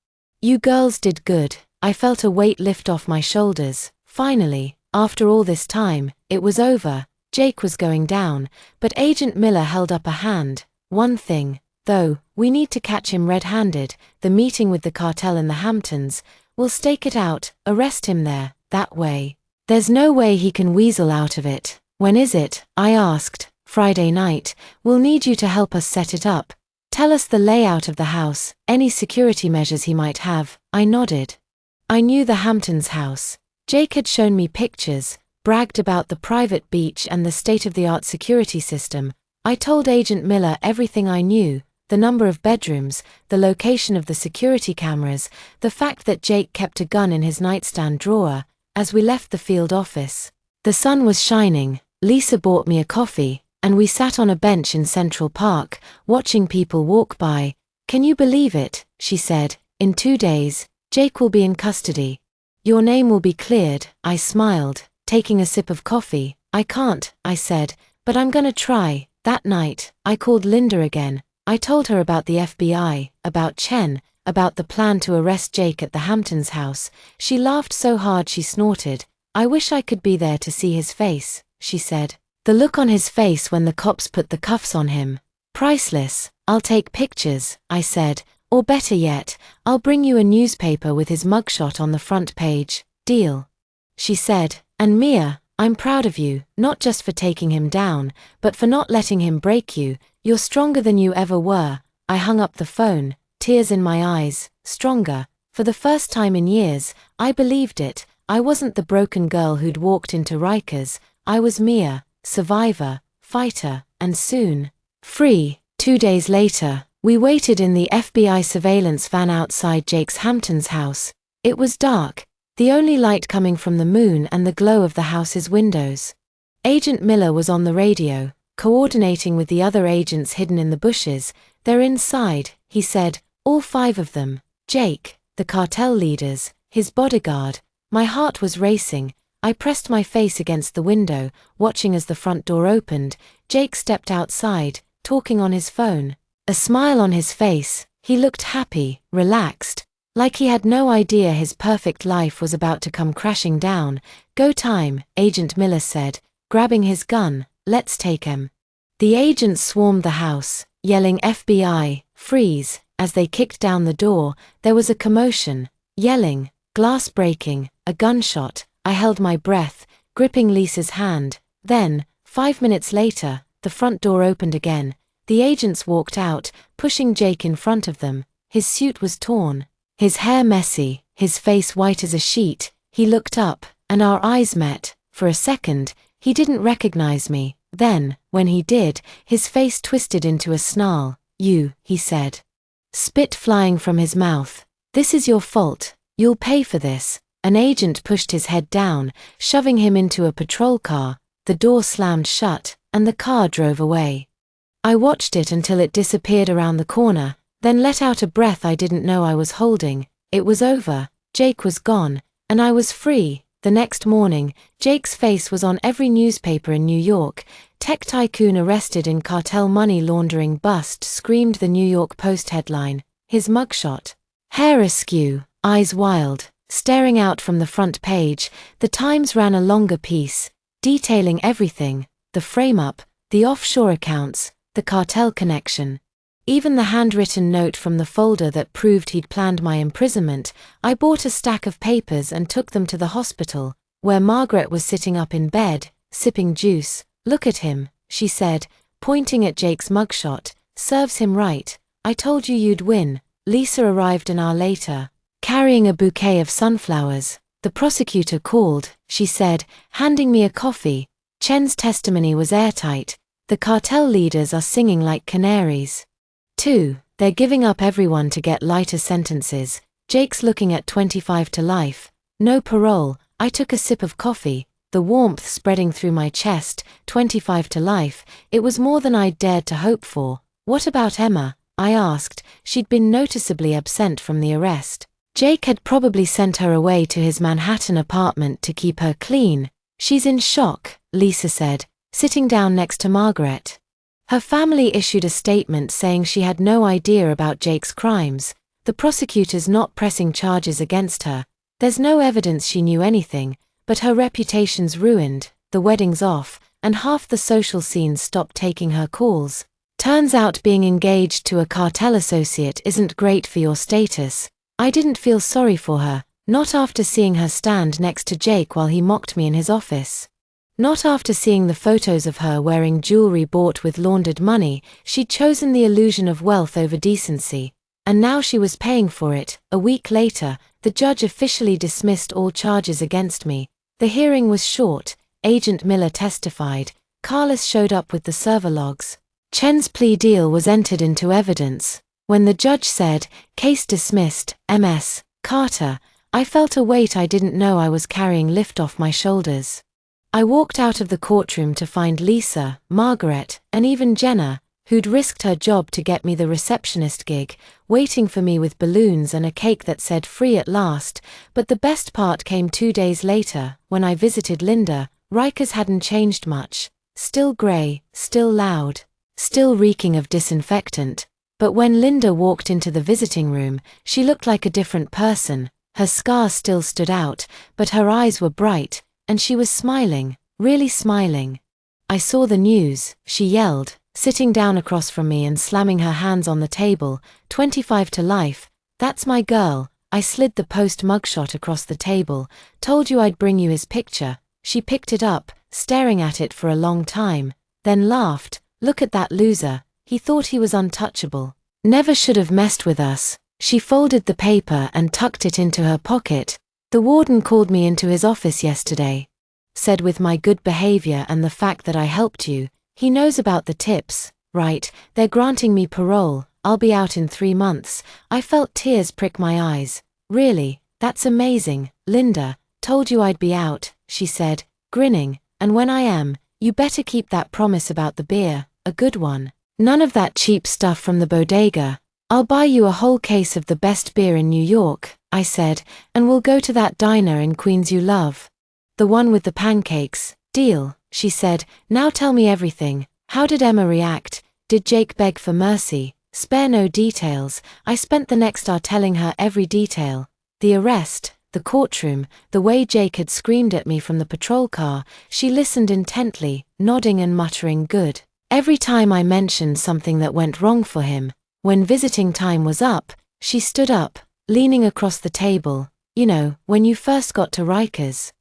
"You girls did good." I felt a weight lift off my shoulders. Finally, after all this time, it was over. Jake was going down, but Agent Miller held up a hand. "One thing, though, we need to catch him red-handed. The meeting with the cartel in the Hamptons. We'll stake it out, arrest him there, that way. There's no way he can weasel out of it." "When is it?" I asked. "Friday night. We'll need you to help us set it up. Tell us the layout of the house, any security measures he might have." I nodded. I knew the Hamptons house. Jake had shown me pictures, bragged about the private beach and the state-of-the-art security system. I told Agent Miller everything I knew, the number of bedrooms, the location of the security cameras, the fact that Jake kept a gun in his nightstand drawer. As we left the field office, the sun was shining. Lisa bought me a coffee, and we sat on a bench in Central Park, watching people walk by. "Can you believe it?" she said. "In 2 days, Jake will be in custody. Your name will be cleared." I smiled, taking a sip of coffee. "I can't," I said, "but I'm gonna try." That night, I called Linda again. I told her about the FBI, about Chen, about the plan to arrest Jake at the Hamptons house. She laughed so hard she snorted. "I wish I could be there to see his face," she said. "The look on his face when the cops put the cuffs on him. Priceless." "I'll take pictures," I said, Or better yet, I'll bring you a newspaper with his mugshot on the front page. Deal?" she said. "And Mia, I'm proud of you, not just for taking him down, but for not letting him break you. You're stronger than you ever were." I hung up the phone, tears in my eyes. Stronger. For the first time in years, I believed it. I wasn't the broken girl who'd walked into Rikers. I was Mia, survivor, fighter, and soon free. 2 days later, we waited in the FBI surveillance van outside Jake's Hampton's house. It was dark, the only light coming from the moon and the glow of the house's windows. Agent Miller was on the radio, coordinating with the other agents hidden in the bushes. "They're inside," he said, "all 5 of them. Jake, the cartel leaders, his bodyguard." My heart was racing. I pressed my face against the window, watching as the front door opened. Jake stepped outside, talking on his phone. A smile on his face, he looked happy, relaxed, like he had no idea his perfect life was about to come crashing down. "Go time," Agent Miller said, grabbing his gun. "Let's take him." The agents swarmed the house, yelling "FBI, freeze." As they kicked down the door, there was a commotion, yelling, glass breaking, a gunshot. I held my breath, gripping Lisa's hand. Then, 5 minutes later, the front door opened again. The agents walked out, pushing Jake in front of them. His suit was torn, his hair messy, his face white as a sheet. He looked up, and our eyes met. For a second, he didn't recognize me. Then, when he did, his face twisted into a snarl. "You," he said. Spit flying from his mouth. "This is your fault. You'll pay for this." An agent pushed his head down, shoving him into a patrol car. The door slammed shut, and the car drove away. I watched it until it disappeared around the corner, then let out a breath I didn't know I was holding. It was over. Jake was gone, and I was free. The next morning, Jake's face was on every newspaper in New York. "Tech tycoon arrested in cartel money laundering bust," screamed the New York Post headline. His mugshot. Hair askew, eyes wild, staring out from the front page. The Times ran a longer piece, detailing everything: the frame-up, the offshore accounts, the cartel connection. Even the handwritten note from the folder that proved he'd planned my imprisonment. I bought a stack of papers and took them to the hospital, where Margaret was sitting up in bed, sipping juice. "Look at him," she said, pointing at Jake's mugshot. "Serves him right. I told you you'd win." Lisa arrived an hour later, carrying a bouquet of sunflowers. "The prosecutor called," she said, handing me a coffee. "Chen's testimony was airtight. The cartel leaders are singing like canaries. 2. They're giving up everyone to get lighter sentences. Jake's looking at 25 to life. No parole." I took a sip of coffee, the warmth spreading through my chest. 25 to life. It was more than I'd dared to hope for. "What about Emma?" I asked. She'd been noticeably absent from the arrest. Jake had probably sent her away to his Manhattan apartment to keep her clean. "She's in shock," Lisa said, sitting down next to Margaret. Her family issued a statement saying she had no idea about Jake's crimes. The prosecutor's not pressing charges against her. There's no evidence she knew anything, but her reputation's ruined, the wedding's off, and half the social scene stopped taking her calls. Turns out being engaged to a cartel associate isn't great for your status. I didn't feel sorry for her, not after seeing her stand next to Jake while he mocked me in his office. Not after seeing the photos of her wearing jewelry bought with laundered money. She'd chosen the illusion of wealth over decency, and now she was paying for it. A week later, the judge officially dismissed all charges against me. The hearing was short. Agent Miller testified. Carlos showed up with the server logs. Chen's plea deal was entered into evidence. When the judge said, "Case dismissed, Ms. Carter," I felt a weight I didn't know I was carrying lift off my shoulders. I walked out of the courtroom to find Lisa, Margaret, and even Jenna, who'd risked her job to get me the receptionist gig, waiting for me with balloons and a cake that said "free at last." But the best part came 2 days later, when I visited Linda. Rikers hadn't changed much. Still grey, still loud, still reeking of disinfectant. But when Linda walked into the visiting room, she looked like a different person. Her scars still stood out, but her eyes were bright, and she was smiling, really smiling. "I saw the news," she yelled, sitting down across from me and slamming her hands on the table. 25 to life. That's my girl. I slid the Post mugshot across the table. Told you I'd bring you his picture. She picked it up, staring at it for a long time, then laughed. Look at that loser. He thought he was untouchable. Never should have messed with us. She folded the paper and tucked it into her pocket. The warden called me into his office yesterday. Said with my good behavior and the fact that I helped you, he knows about the tips, right? They're granting me parole. I'll be out in 3 months. I felt tears prick my eyes. Really? That's amazing. Linda, told you I'd be out, she said, grinning, and when I am, you better keep that promise about the beer, a good one. None of that cheap stuff from the bodega. I'll buy you a whole case of the best beer in New York, I said, and we'll go to that diner in Queens you love. The one with the pancakes. Deal, she said. Now tell me everything. How did Emma react? Did Jake beg for mercy? Spare no details. I spent the next hour telling her every detail. The arrest, the courtroom, the way Jake had screamed at me from the patrol car. She listened intently, nodding and muttering good. Every time I mentioned something that went wrong for him, when visiting time was up, she stood up, leaning across the table. You know, when you first got to Rikers.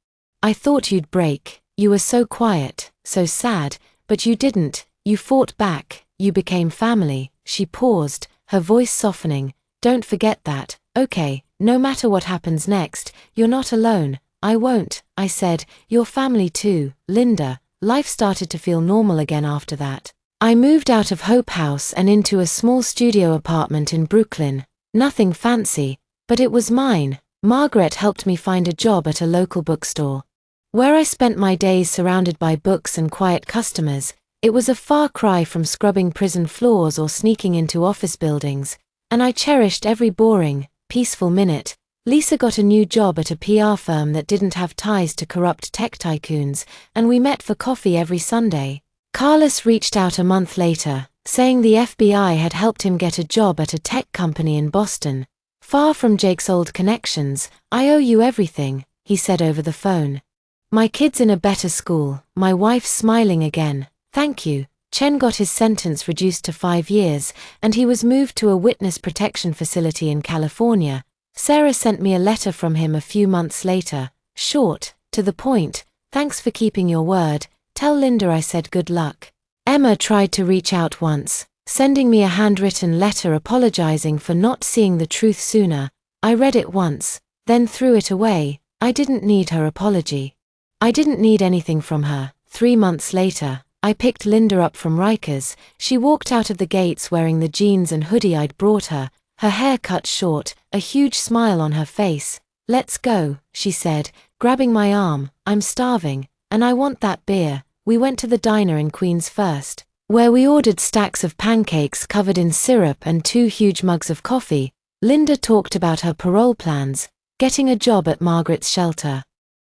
I thought you'd break. You were so quiet, so sad, but you didn't. You fought back. You became family. She paused, her voice softening. Don't forget that, okay? No matter what happens next, you're not alone. I won't, I said. Your family too, Linda. Life started to feel normal again after that. I moved out of Hope House and into a small studio apartment in Brooklyn. Nothing fancy, but it was mine. Margaret helped me find a job at a local bookstore, where I spent my days surrounded by books and quiet customers. It was a far cry from scrubbing prison floors or sneaking into office buildings, and I cherished every boring, peaceful minute. Lisa got a new job at a PR firm that didn't have ties to corrupt tech tycoons, and we met for coffee every Sunday. Carlos reached out a month later, saying the FBI had helped him get a job at a tech company in Boston. Far from Jake's old connections. I owe you everything, he said over the phone. My kid's in a better school. My wife's smiling again. Thank you. Chen got his sentence reduced to 5 years, and he was moved to a witness protection facility in California. Sarah sent me a letter from him a few months later. Short, to the point. Thanks for keeping your word. Tell Linda I said good luck. Emma tried to reach out once, sending me a handwritten letter apologizing for not seeing the truth sooner. I read it once, then threw it away. I didn't need her apology. I didn't need anything from her. 3 months later, I picked Linda up from Rikers. She walked out of the gates wearing the jeans and hoodie I'd brought her, her hair cut short, a huge smile on her face. Let's go, she said, grabbing my arm. I'm starving, and I want that beer. We went to the diner in Queens first, where we ordered stacks of pancakes covered in syrup and 2 huge mugs of coffee. Linda talked about her parole plans, getting a job at Margaret's shelter,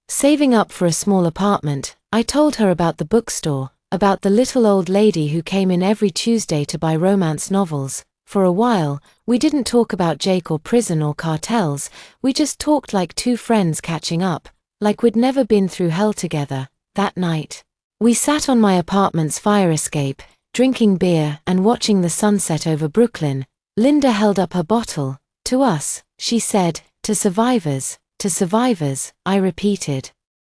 saving up for a small apartment. I told her about the bookstore, about the little old lady who came in every Tuesday to buy romance novels. For a while, we didn't talk about Jake or prison or cartels. We just talked like 2 friends catching up, like we'd never been through hell together. That night, we sat on my apartment's fire escape, drinking beer and watching the sunset over Brooklyn. Linda held up her bottle. To us, she said, to survivors, I repeated,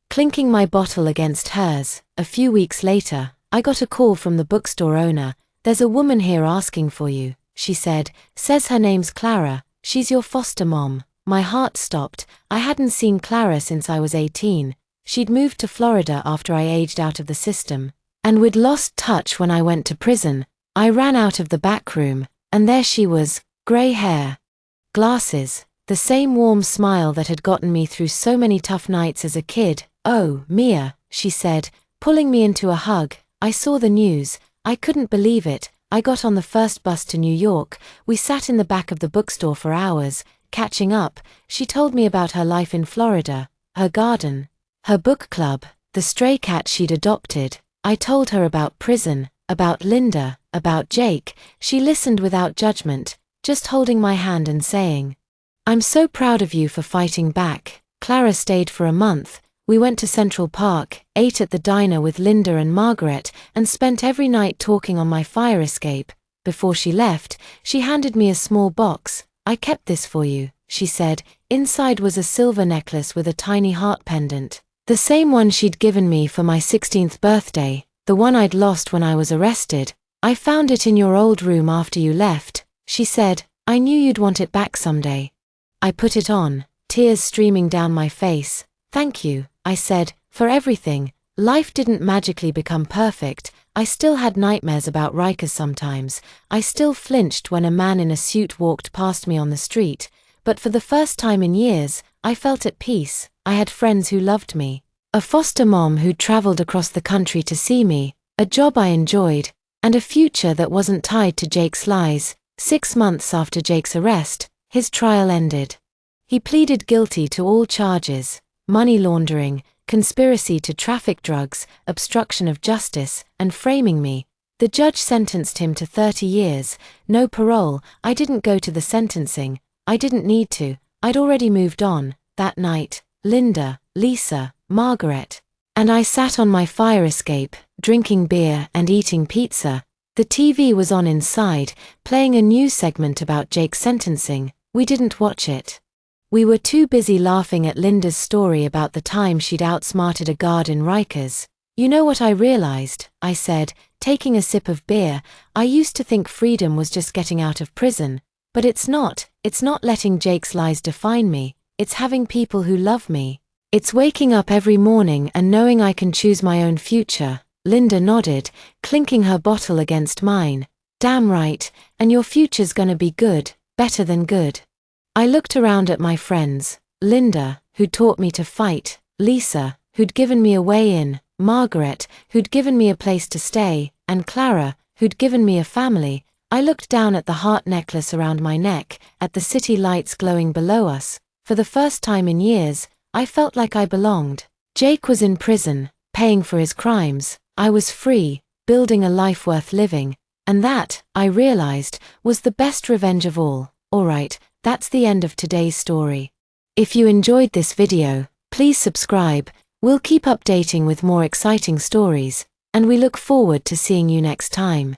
clinking my bottle against hers. A few weeks later, I got a call from the bookstore owner. There's a woman here asking for you, she said. Says her name's Clara. She's your foster mom. My heart stopped. I hadn't seen Clara since I was 18. She'd moved to Florida after I aged out of the system, and we'd lost touch when I went to prison. I ran out of the back room, and there she was, gray hair, glasses, the same warm smile that had gotten me through so many tough nights as a kid. Oh, Mia, she said, pulling me into a hug. I saw the news. I couldn't believe it. I got on the first bus to New York. We sat in the back of the bookstore for hours, catching up. She told me about her life in Florida, her garden, her book club, the stray cat she'd adopted. I told her about prison, about Linda, about Jake. She listened without judgment, just holding my hand and saying, I'm so proud of you for fighting back. Clara stayed for a month. We went to Central Park, ate at the diner with Linda and Margaret, and spent every night talking on my fire escape. Before she left, she handed me a small box. "I kept this for you," she said. Inside was a silver necklace with a tiny heart pendant. The same one she'd given me for my 16th birthday, the one I'd lost when I was arrested. "I found it in your old room after you left," she said. "I knew you'd want it back someday." I put it on, tears streaming down my face. "Thank you," I said, "for everything." Life didn't magically become perfect. I still had nightmares about Rikers sometimes. I still flinched when a man in a suit walked past me on the street. But for the first time in years, I felt at peace. I had friends who loved me, a foster mom who traveled across the country to see me, a job I enjoyed, and a future that wasn't tied to Jake's lies. 6 months after Jake's arrest, his trial ended. He pleaded guilty to all charges: money laundering, conspiracy to traffic drugs, obstruction of justice, and framing me. The judge sentenced him to 30 years, no parole. I didn't go to the sentencing. I didn't need to. I'd already moved on. That night, Linda, Lisa, Margaret, and I sat on my fire escape, drinking beer and eating pizza. The TV was on inside, playing a news segment about Jake's sentencing. We didn't watch it. We were too busy laughing at Linda's story about the time she'd outsmarted a guard in Rikers. "You know what I realized," I said, taking a sip of beer. "I used to think freedom was just getting out of prison. But it's not. It's not letting Jake's lies define me. It's having people who love me. It's waking up every morning and knowing I can choose my own future." Linda nodded, clinking her bottle against mine. "Damn right, and your future's gonna be good, better than good." I looked around at my friends: Linda, who'd taught me to fight; Lisa, who'd given me a way in; Margaret, who'd given me a place to stay; and Clara, who'd given me a family. I looked down at the heart necklace around my neck, at the city lights glowing below us. For the first time in years, I felt like I belonged. Jake was in prison, paying for his crimes. I was free, building a life worth living. And that, I realized, was the best revenge of all. Alright, that's the end of today's story. If you enjoyed this video, please subscribe. We'll keep updating with more exciting stories, and we look forward to seeing you next time.